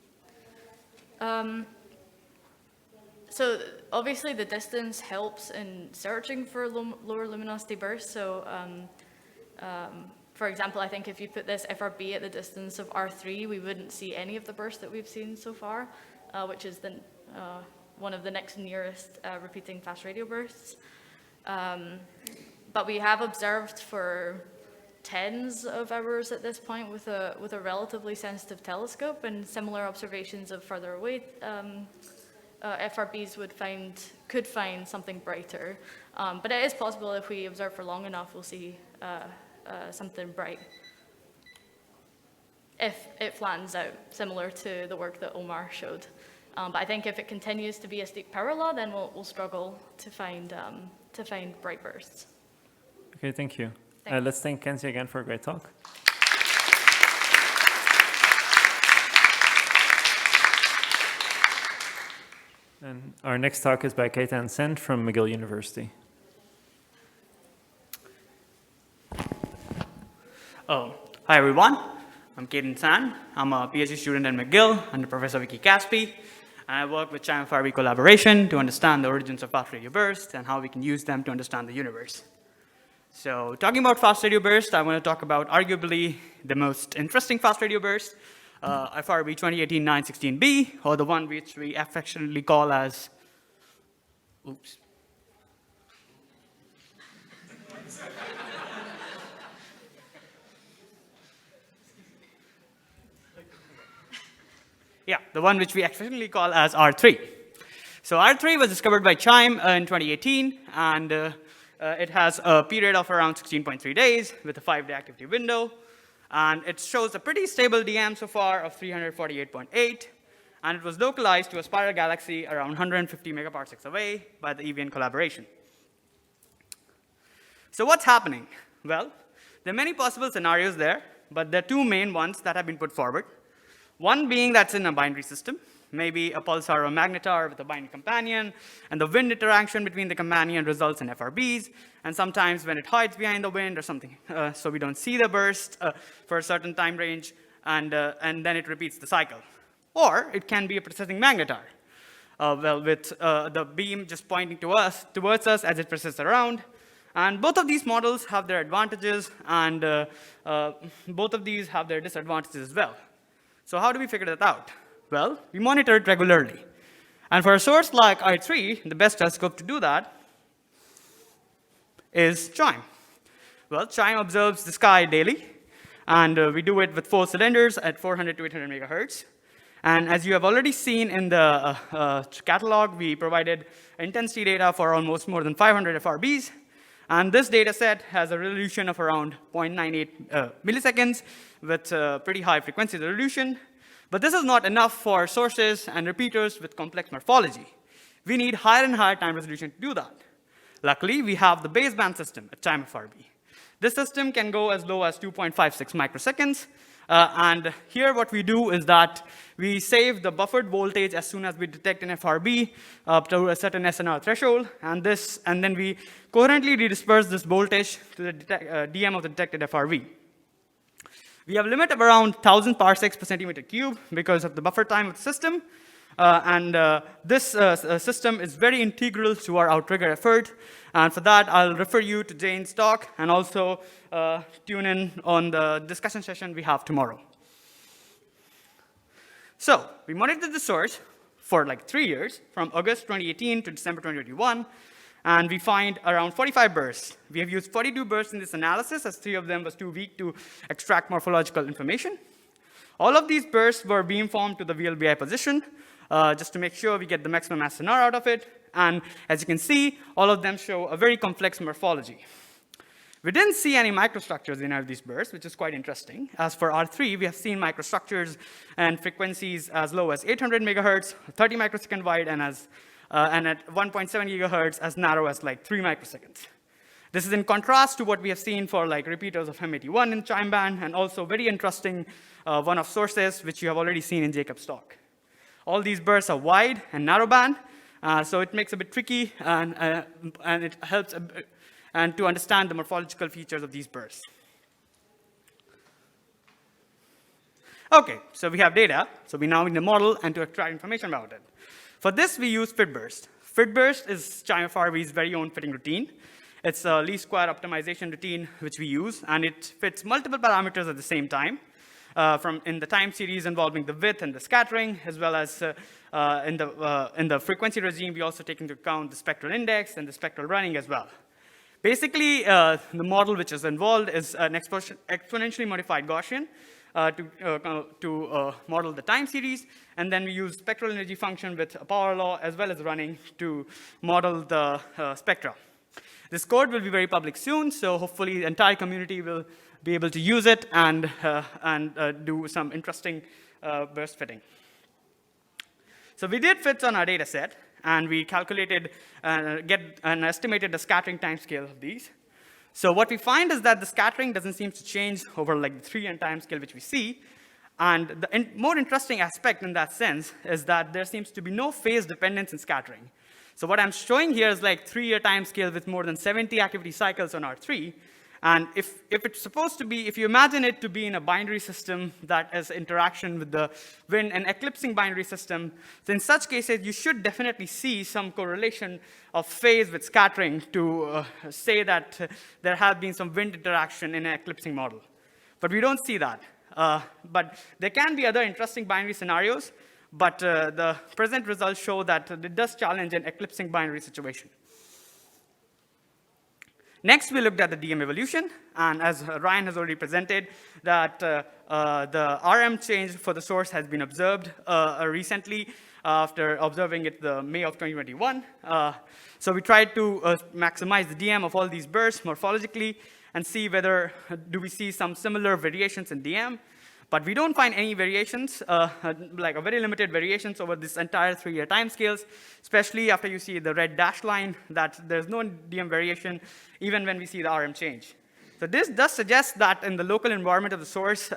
So obviously the distance helps in searching for lower luminosity bursts. So for example, I think if you put this FRB at the distance of R3, we wouldn't see any of the bursts that we've seen so far, which is the, one of the next nearest repeating fast radio bursts. But we have observed for tens of hours at this point with a relatively sensitive telescope, and similar observations of further away FRBs could find something brighter. But it is possible if we observe for long enough, we'll see something bright. If it flattens out, similar to the work that Omar showed. But I think if it continues to be a steep power law, then we'll struggle to find bright bursts. Okay, thank you. Let's thank Kenzie again for a great talk. And our next talk is by Ketan Sen from McGill University. Oh, hi everyone. I'm Ketan Sen. I'm a PhD student at McGill under Professor Vicky Caspi. And I work with CHIME FRB collaboration to understand the origins of fast radio bursts and how we can use them to understand the universe. So talking about fast radio bursts, I want to talk about arguably the most interesting fast radio burst, FRB2018-916b, or the one which we affectionately call as, oops. Yeah, the one which we affectionately call as R3. So R3 was discovered by CHIME in 2018, and it has a period of around 16.3 days with a 5-day activity window. And it shows a pretty stable DM so far of 348.8. And it was localized to a spiral galaxy around 150 megaparsecs away by the EVN collaboration. So what's happening? Well, there are many possible scenarios there, but there are two main ones that have been put forward. One being that's in a binary system, maybe a pulsar or a magnetar with a binary companion, and the wind interaction between the companion results in FRBs, and sometimes when it hides behind the wind or something, so we don't see the burst for a certain time range, and then it repeats the cycle. Or it can be a precessing magnetar, well, with the beam just pointing towards us as it persists around. And both of these models have their advantages, and both of these have their disadvantages as well. So how do we figure that out? Well, we monitor it regularly. And for a source like R3, the best telescope to do that is CHIME. Well, CHIME observes the sky daily, and we do it with 4 cylinders at 400 to 800 megahertz. And as you have already seen in the catalog, we provided intensity data for almost more than 500 FRBs. And this data set has a resolution of around 0.98 milliseconds with pretty high frequency resolution. But this is not enough for sources and repeaters with complex morphology. We need higher and higher time resolution to do that. Luckily, we have the baseband system at CHIME FRB. This system can go as low as 2.56 microseconds. And here what we do is that we save the buffered voltage as soon as we detect an FRB up to a certain SNR threshold, and then we coherently redisperse this voltage to the DM of the detected FRB. We have a limit of around 1,000 parsecs per centimeter cube because of the buffer time of the system. This system is very integral to our outrigger effort. And for that, I'll refer you to Jane's talk and also tune in on the discussion session we have tomorrow. So we monitored the source for like 3 years, from August 2018 to December 2021. And we find around 45 bursts. We have used 42 bursts in this analysis, as 3 of them was too weak to extract morphological information. All of these bursts were beamformed to the VLBI position, just to make sure we get the maximum SNR out of it. And as you can see, all of them show a very complex morphology. We didn't see any microstructures in any of these bursts, which is quite interesting. As for R3, we have seen microstructures and frequencies as low as 800 megahertz, 30 microsecond wide, and at 1.7 gigahertz as narrow as like 3 microseconds. This is in contrast to what we have seen for like repeaters of M81 in CHIME band, and also very interesting one-off sources, which you have already seen in Jacob's talk. All these bursts are wide and narrow band, so it makes it a bit tricky, and it helps and to understand the morphological features of these bursts. Okay, so we have data, so we now need a model and to extract information about it. For this, we use FitBurst. FitBurst is CHIME FRB's very own fitting routine. It's a least square optimization routine which we use, and it fits multiple parameters at the same time, in the time series involving the width and the scattering, as well as in the frequency regime, we also take into account the spectral index and the spectral running as well. Basically, the model which is involved is an exponentially modified Gaussian to model the time series, and then we use spectral energy function with a power law as well as running to model the spectra. This code will be very public soon, so hopefully the entire community will be able to use it and do some interesting burst fitting. So we did fits on our data set, and we calculated and estimated the scattering time scale of these. So what we find is that the scattering doesn't seem to change over like the 3n time scale which we see. And the more interesting aspect in that sense is that there seems to be no phase dependence in scattering. So what I'm showing here is like 3-year time scale with more than 70 activity cycles on R3. And if it's supposed to be, if you imagine it to be in a binary system that has interaction with the wind, an eclipsing binary system, so in such cases, you should definitely see some correlation of phase with scattering to say that there have been some wind interaction in an eclipsing model. But we don't see that. But there can be other interesting binary scenarios, but the present results show that it does challenge an eclipsing binary situation. Next, we looked at the DM evolution, and as Ryan has already presented, that the RM change for the source has been observed recently after observing it the May of 2021. So we tried to maximize the DM of all these bursts morphologically and see whether do we see some similar variations in DM. But we don't find any variations, like a very limited variations over this entire 3-year time scales, especially after you see the red dashed line, that there's no DM variation even when we see the RM change. So this does suggest that in the local environment of the source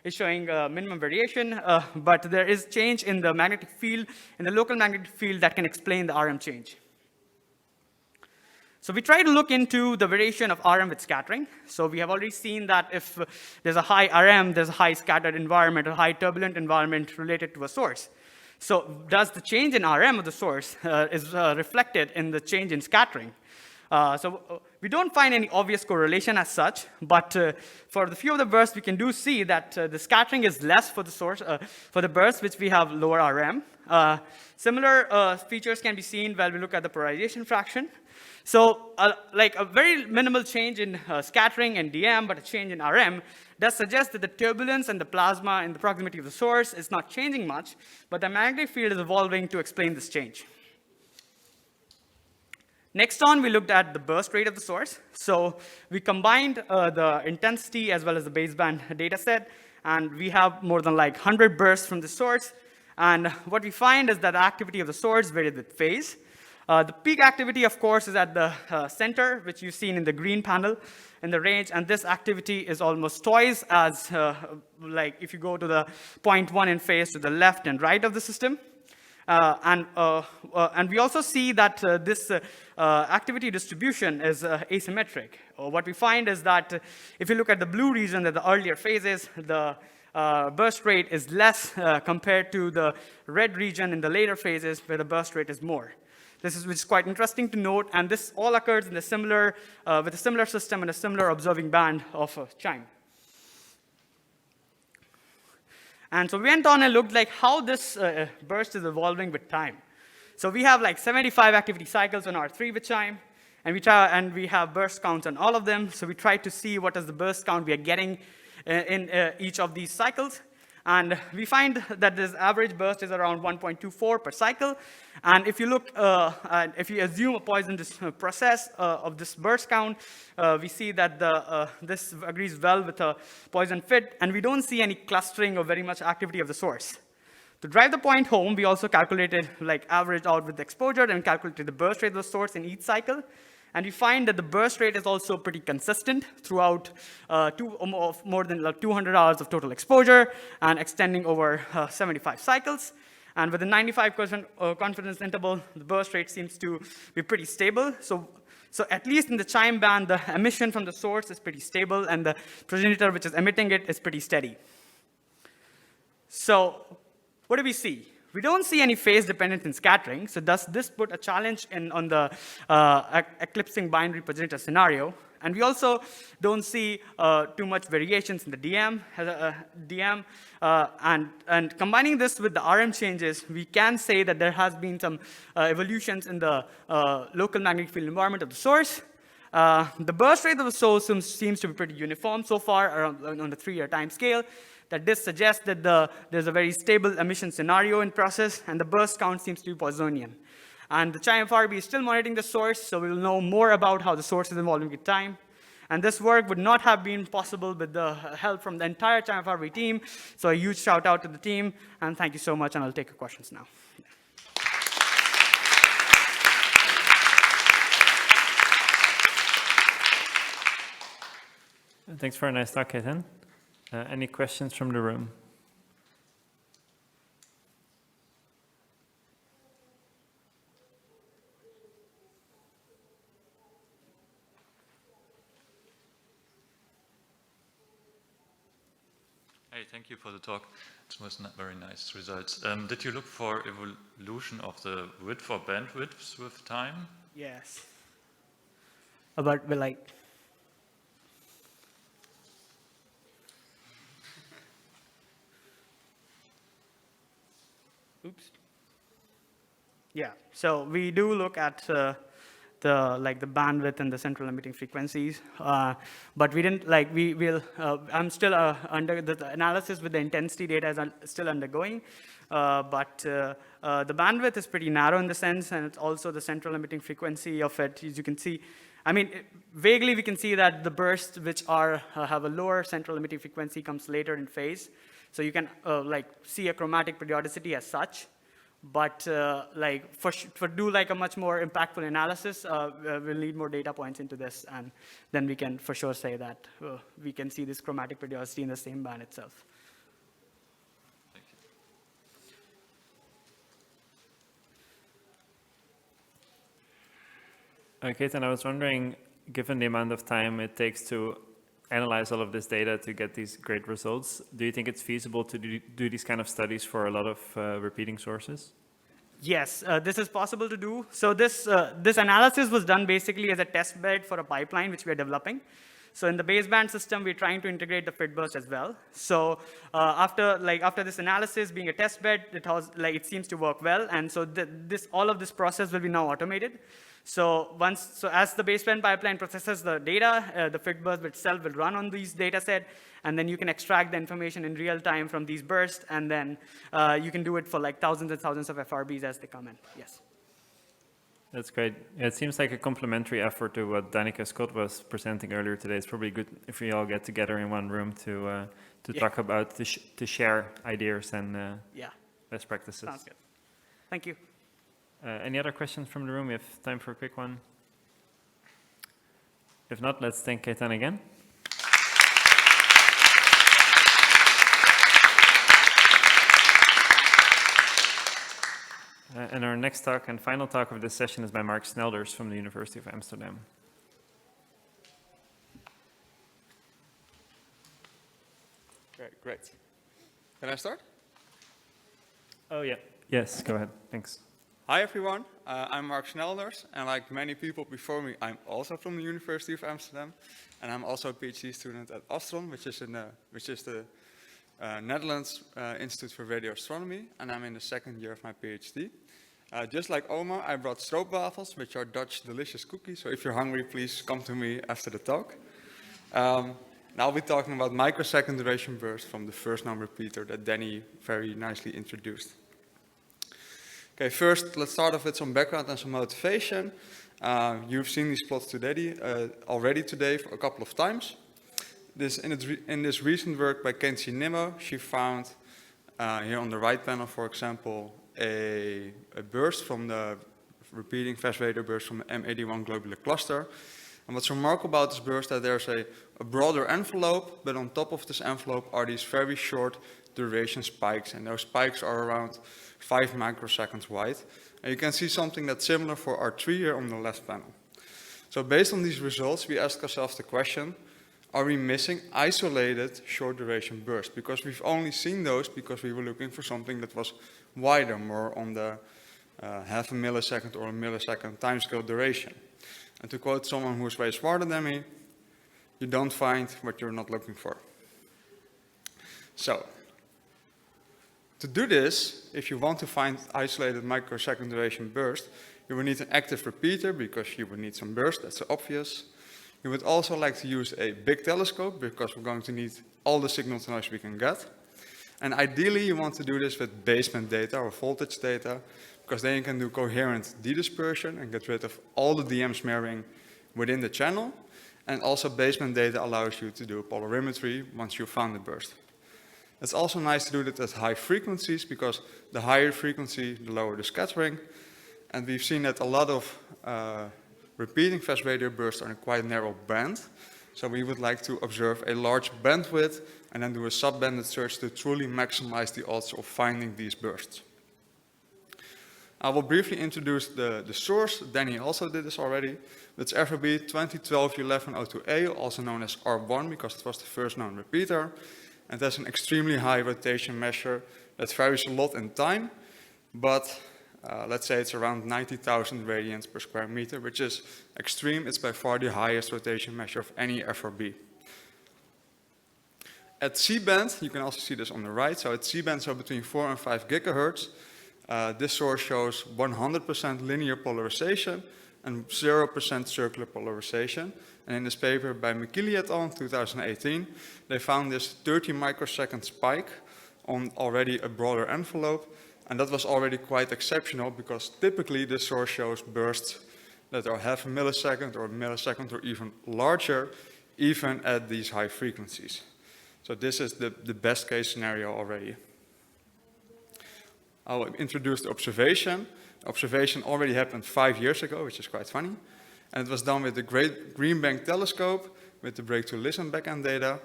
is showing minimum variation, but there is change in the magnetic field, in the local magnetic field that can explain the RM change. So we try to look into the variation of RM with scattering. So we have already seen that if there's a high RM, there's a high scattered environment or high turbulent environment related to a source. So does the change in RM of the source is reflected in the change in scattering? So we don't find any obvious correlation as such, but for the few of the bursts, we can see that the scattering is less for the source, for the bursts which we have lower RM. Similar features can be seen when we look at the polarization fraction. So like a very minimal change in scattering and DM, but a change in RM does suggest that the turbulence and the plasma in the proximity of the source is not changing much, but the magnetic field is evolving to explain this change. Next on, we looked at the burst rate of the source. So we combined the intensity as well as the baseband data set, and we have more than like 100 bursts from the source. And what we find is that the activity of the source varied with phase. The peak activity, of course, is at the center, which you've seen in the green panel in the range, and this activity is almost twice as, like if you go to the 0.1 in phase to the left and right of the system. And we also see that this activity distribution is asymmetric. What we find is that if you look at the blue region, at the earlier phases, the burst rate is less compared to the red region in the later phases where the burst rate is more. Which is quite interesting to note, and this all occurs in a similar, with a similar system and a similar observing band of CHIME. And so we went on and looked like how this burst is evolving with time. So we have like 75 activity cycles on R3 with CHIME, and we have burst counts on all of them. So we tried to see what is the burst count we are getting in each of these cycles. And we find that this average burst is around 1.24 per cycle. And if you look, if you assume a Poisson process of this burst count, we see that this agrees well with a Poisson fit, and we don't see any clustering or very much activity of the source. To drive the point home, we also calculated, like, averaged out with the exposure and calculated the burst rate of the source in each cycle. And we find that the burst rate is also pretty consistent throughout more than 200 hours of total exposure and extending over 75 cycles. And with a 95% confidence interval, the burst rate seems to be pretty stable. So at least in the CHIME band, the emission from the source is pretty stable, and the progenitor which is emitting it is pretty steady. So what do we see? We don't see any phase dependence in scattering, so does this put a challenge on the eclipsing binary progenitor scenario? And we also don't see too much variations in the DM. And combining this with the RM changes, we can say that there has been some evolutions in the local magnetic field environment of the source. The burst rate of the source seems to be pretty uniform so far around on the 3-year time scale. That this suggests that there's a very stable emission scenario in process, and the burst count seems to be Poissonian. And the CHIME FRB is still monitoring the source, so we'll know more about how the source is evolving with time. And this work would not have been possible with the help from the entire CHIME FRB team, so a huge shout out to the team, and thank you so much, and I'll take your questions now. Thanks for a nice talk, Ketan. Any questions from the room? Hey, thank you for the talk. It was very nice results. Did you look for evolution of the width or bandwidths with time? Yes. But like, oops. Yeah, so we do look at the bandwidth and the central emitting frequencies, but we didn't I'm still under the analysis with the intensity data is still undergoing, but the bandwidth is pretty narrow in the sense, and it's also the central emitting frequency of it. As you can see, I mean, vaguely we can see that the bursts which have a lower central emitting frequency comes later in phase. So you can see a chromatic periodicity as such, but for do a much more impactful analysis, we'll need more data points into this, and then we can for sure say that we can see this chromatic periodicity in the same band itself. Okay, then I was wondering, given the amount of time it takes to analyze all of this data to get these great results, do you think it's feasible to do these kind of studies for a lot of repeating sources? Yes, this is possible to do. So this analysis was done basically as a test bed for a pipeline which we are developing. So in the baseband system, we're trying to integrate the fit burst as well. So after this analysis being a test bed, it seems to work well, and so all of this process will be now automated. So as the baseband pipeline processes the data, the fit burst itself will run on these data set, and then you can extract the information in real time from these bursts, and then you can do it for thousands and thousands of FRBs as they come in. Yes. That's great. It seems like a complementary effort to what Danica Scott was presenting earlier today. It's probably good if we all get together in one room to talk about, to share ideas and best practices. Sounds good. Thank you. Any other questions from the room? We have time for a quick one. If not, let's thank Ketan again. And our next talk and final talk of this session is by Mark Snelders from the University of Amsterdam. Great. Can I start? Oh, yeah. Yes, go ahead. Thanks. Hi, everyone. I'm Mark Snelders, and like many people before me, I'm also from the University of Amsterdam, and I'm also a PhD student at Astron, which is the Netherlands Institute for Radio Astronomy, and I'm in the second year of my PhD. Just like Oma, I brought stroopwafels, which are Dutch delicious cookies, so if you're hungry, please come to me after the talk. Now I'll be talking about microsecond duration bursts from the first known repeater that Danny very nicely introduced. Okay, first let's start off with some background and some motivation. You've seen these plots already today for a couple of times. In this recent work by Kenzie Nimmo, she found here on the right panel, for example, a burst from the repeating fast radio burst from the M81 globular cluster. And what's remarkable about this burst is that there's a broader envelope, but on top of this envelope are these very short duration spikes, and those spikes are around 5 microseconds wide. And you can see something that's similar for our tree here on the left panel. So based on these results, we ask ourselves the question, are we missing isolated short duration bursts? Because we've only seen those because we were looking for something that was wider, more on the half a millisecond or a millisecond timescale duration. And to quote someone who's way smarter than me, you don't find what you're not looking for. So, to do this, if you want to find isolated microsecond duration burst, you will need an active repeater because you will need some burst, that's obvious. You would also like to use a big telescope because we're going to need all the signal to noise we can get. And ideally you want to do this with baseband data or voltage data, because then you can do coherent dedispersion and get rid of all the DM smearing within the channel. And also baseband data allows you to do polarimetry once you've found the burst. It's also nice to do that at high frequencies, because the higher frequency, the lower the scattering. And we've seen that a lot of repeating fast radio bursts are in a quite narrow band. So we would like to observe a large bandwidth and then do a sub-banded search to truly maximize the odds of finding these bursts. I will briefly introduce the source. Danny also did this already. It's FRB2022 also known as R1 because it was the first known repeater. And has an extremely high rotation measure that varies a lot in time, but let's say it's around 90,000 radians per square meter, which is extreme. It's by far the highest rotation measure of any FRB. At C-band, you can also see this on the right, so at C-band, so between 4 and 5 gigahertz, this source shows 100% linear polarization and 0% circular polarization. And in this paper by McKinley et al. In 2018, they found this 30 microsecond spike on already a broader envelope. And that was already quite exceptional because typically this source shows bursts that are half a millisecond or a millisecond or even larger, even at these high frequencies. So this is the best case scenario already. I'll introduce the observation. Observation already happened 5 years ago, which is quite funny. And it was done with the Great Green Bank Telescope with the Breakthrough Listen backend data.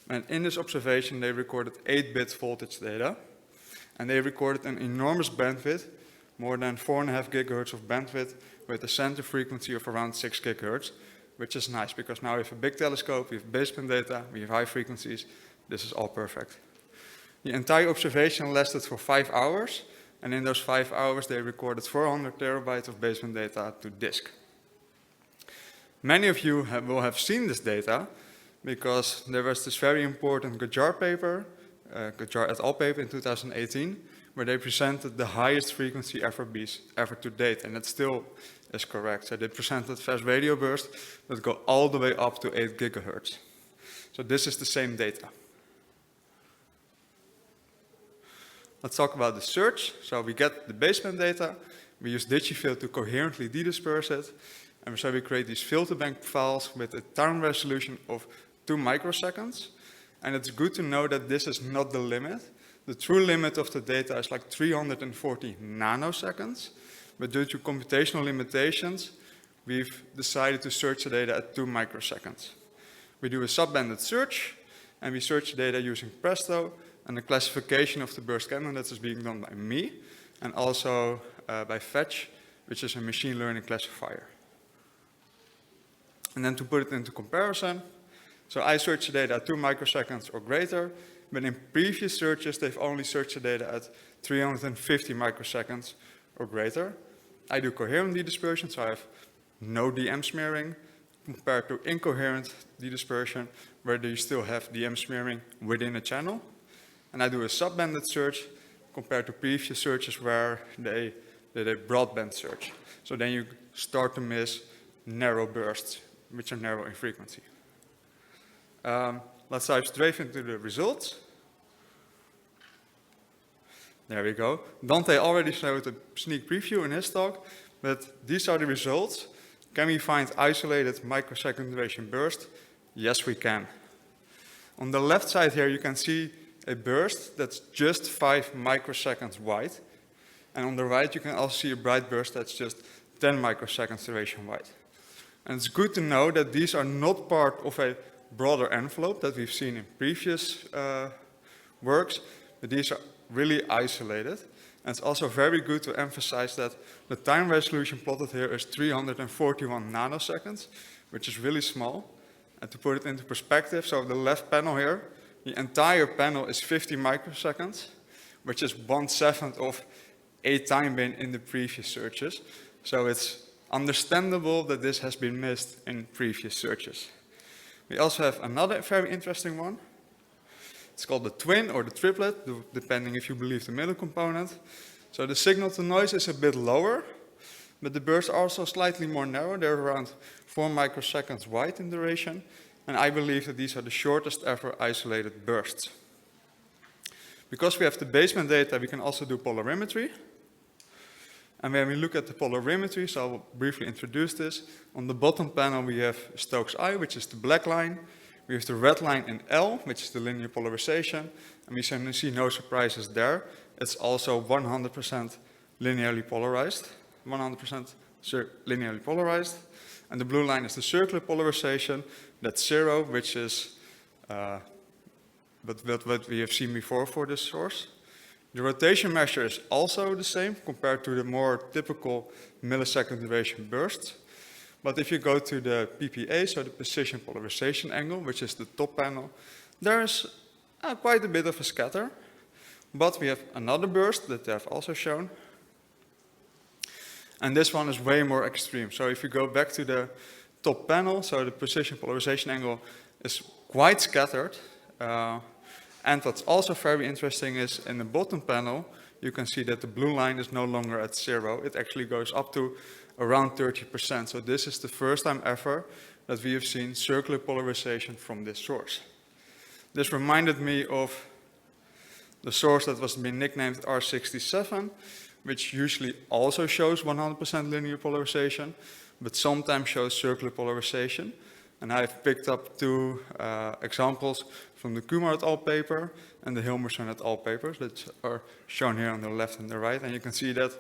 And in this observation, they recorded 8-bit voltage data. And they recorded an enormous bandwidth, more than 4.5 gigahertz of bandwidth, with a center frequency of around 6 gigahertz, which is nice because now we have a big telescope, we have baseband data, we have high frequencies. This is all perfect. The entire observation lasted for 5 hours. And in those 5 hours, they recorded 400 terabytes of baseband data to disk. Many of you will have seen this data because there was this very important Gajar paper, Gajar et al. Paper in 2018, where they presented the highest frequency FRBs ever to date, and that still is correct. So they presented fast radio bursts that go all the way up to 8 gigahertz. So this is the same data. Let's talk about the search. So we get the baseband data, we use DigiFill to coherently dedisperse it, and so we create these filter bank files with a time resolution of 2 microseconds. And it's good to know that this is not the limit. The true limit of the data is like 340 nanoseconds, but due to computational limitations, we've decided to search the data at 2 microseconds. We do a sub-banded search, and we search the data using Presto, and the classification of the burst candidates is being done by me, and also by fetch, which is a machine learning classifier. And then to put it into comparison, so I search the data at 2 microseconds or greater, but in previous searches, they've only searched the data at 350 microseconds or greater. I do coherent dedispersion, so I have no DM smearing, compared to incoherent dedispersion, where you still have DM smearing within a channel. And I do a subbanded search, compared to previous searches where they did a broadband search. So then you start to miss narrow bursts, which are narrow in frequency. Let's dive straight into the results. There we go. Danté already showed a sneak preview in his talk, but these are the results. Can we find isolated microsecond duration bursts? Yes, we can. On the left side here, you can see a burst that's just 5 microseconds wide. And on the right, you can also see a bright burst that's just 10 microseconds duration wide. And it's good to know that these are not part of a broader envelope that we've seen in previous works, but these are really isolated. And it's also very good to emphasize that the time resolution plotted here is 341 nanoseconds, which is really small. And to put it into perspective, so the left panel here, the entire panel is 50 microseconds, which is 1/7 of a time bin in the previous searches. So it's understandable that this has been missed in previous searches. We also have another very interesting one. It's called the twin or the triplet, depending if you believe the middle component. So the signal to noise is a bit lower, but the bursts are also slightly more narrow. They're around 4 microseconds wide in duration, and I believe that these are the shortest ever isolated bursts. Because we have the basement data, we can also do polarimetry. And when we look at the polarimetry, so I'll briefly introduce this. On the bottom panel, we have Stokes I, which is the black line. We have the red line in L, which is the linear polarization. And we see no surprises there. It's also 100% linearly polarized. 100% linearly polarized. And the blue line is the circular polarization. That's 0, which is what we have seen before for this source. The rotation measure is also the same compared to the more typical millisecond duration bursts. But if you go to the PPA, so the precision polarization angle, which is the top panel, there is quite a bit of a scatter. But we have another burst that they have also shown. And this one is way more extreme. So if you go back to the top panel, so the precision polarization angle is quite scattered. And what's also very interesting is in the bottom panel, you can see that the blue line is no longer at 0. It actually goes up to around 30%. So this is the first time ever that we have seen circular polarization from this source. This reminded me of the source that was being nicknamed R67, which usually also shows 100% linear polarization, but sometimes shows circular polarization. And I've picked up 2 examples from the Kumar et al. Paper and the Hilmerson et al. Papers that are shown here on the left and the right. And you can see that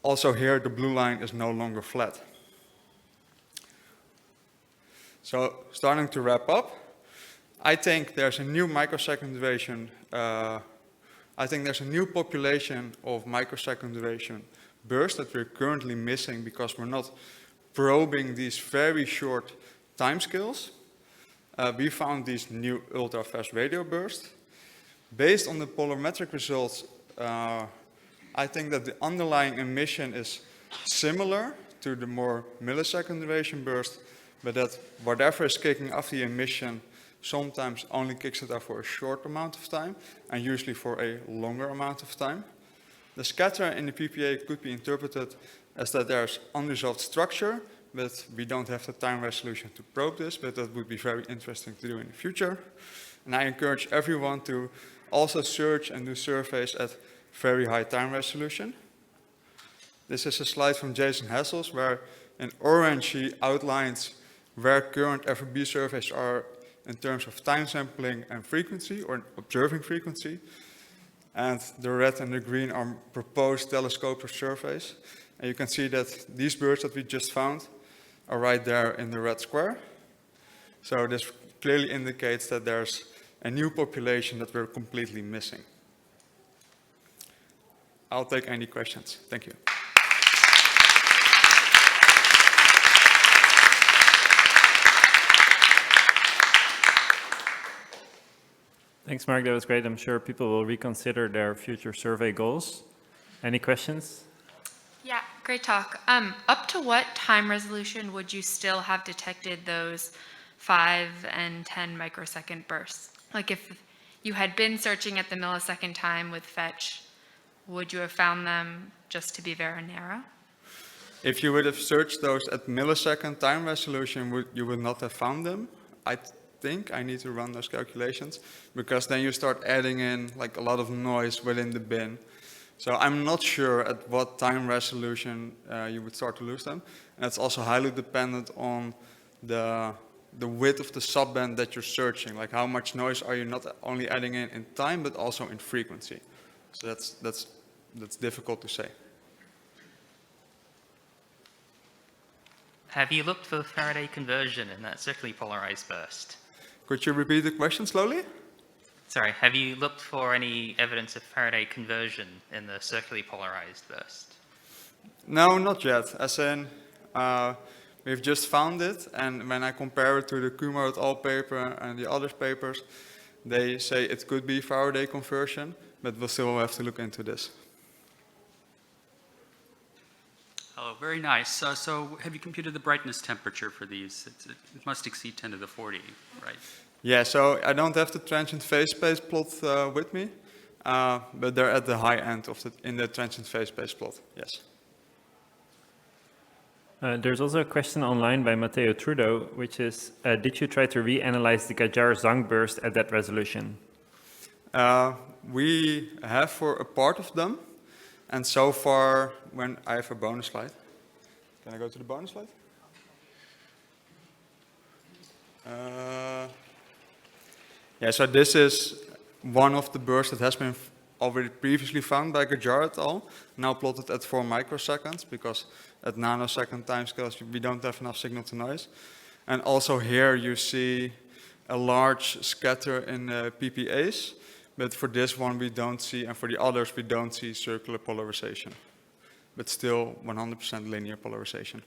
also here the blue line is no longer flat. So starting to wrap up, I think there's a new microsecond duration, I think there's a new population of microsecond duration bursts that we're currently missing because we're not probing these very short timescales. We found these new ultra-fast radio bursts. Based on the polarimetric results, I think that the underlying emission is similar to the more millisecond duration burst, but that whatever is kicking off the emission sometimes only kicks it off for a short amount of time, and usually for a longer amount of time. The scatter in the PPA could be interpreted as that there's unresolved structure, but we don't have the time resolution to probe this, but that would be very interesting to do in the future. And I encourage everyone to also search and do surveys at very high time resolution. This is a slide from Jason Hassels, where in orange he outlines where current FRB surveys are in terms of time sampling and frequency, or observing frequency. And the red and the green are proposed telescope surveys. And you can see that these birds that we just found are right there in the red square. So this clearly indicates that there's a new population that we're completely missing. I'll take any questions. Thank you. Thanks, Mark. That was great. I'm sure people will reconsider their future survey goals. Any questions? Yeah, great talk. Up to what time resolution would you still have detected those 5 and 10 microsecond bursts? Like if you had been searching at the millisecond time with fetch, would you have found them just to be very narrow? If you would have searched those at millisecond time resolution, you would not have found them. I think I need to run those calculations, because then you start adding in like a lot of noise within the bin. So I'm not sure at what time resolution you would start to lose them. And it's also highly dependent on the width of the subband that you're searching. Like how much noise are you not only adding in time, but also in frequency. So that's difficult to say. Have you looked for Faraday conversion in that circularly polarized burst? Could you repeat the question slowly? Sorry, have you looked for any evidence of Faraday conversion in the circularly polarized burst? No, not yet. As in, we've just found it, and when I compare it to the Kumar et al. Paper and the other papers, they say it could be Faraday conversion, but we'll still have to look into this. Oh, very nice. So have you computed the brightness temperature for these? It must exceed 10 to the 40, right? Yeah, so I don't have the transient phase space plot with me, but they're at the high end of in the transient phase space plot, yes. There's also a question online by Matteo Trudeau, which is, did you try to reanalyze the Gajar-Zhang burst at that resolution? We have for a part of them, and so far, when I have a bonus slide. Can I go to the bonus slide? Yeah, so this is one of the bursts that has been already previously found by Gajar et al. Now plotted at 4 microseconds, because at nanosecond timescales we don't have enough signal to noise. And also here you see a large scatter in PPAs, but for this one we don't see, and for the others we don't see circular polarization, but still 100% linear polarization.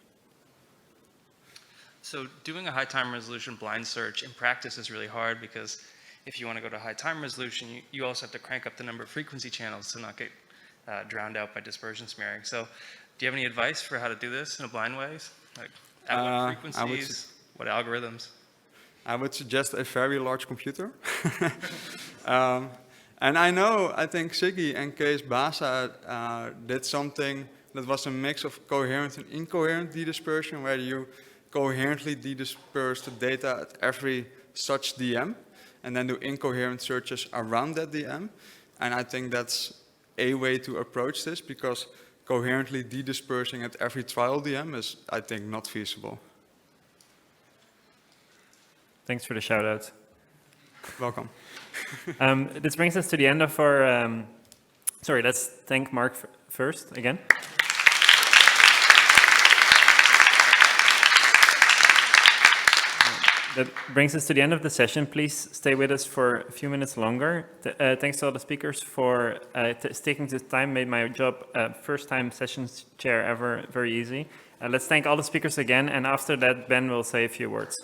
So doing a high time resolution blind search in practice is really hard, because if you want to go to high time resolution, you also have to crank up the number of frequency channels to not get drowned out by dispersion smearing. So do you have any advice for how to do this in a blind way? Like at what frequencies, what algorithms? I would suggest a very large computer. And I think Siggy and Kees Basa did something that was a mix of coherent and incoherent dedispersion, where you coherently dedisperse the data at every such DM, and then do incoherent searches around that DM. And I think that's a way to approach this, because coherently dedispersing at every trial DM is, I think, not feasible. Thanks for the shout out. Welcome. This brings us to the end of our, sorry, let's thank Mark first again. That brings us to the end of the session. Please stay with us for a few minutes longer. Thanks to all the speakers for taking the time, made my job first time sessions chair ever very easy. Let's thank all the speakers again, and after that Ben will say a few words.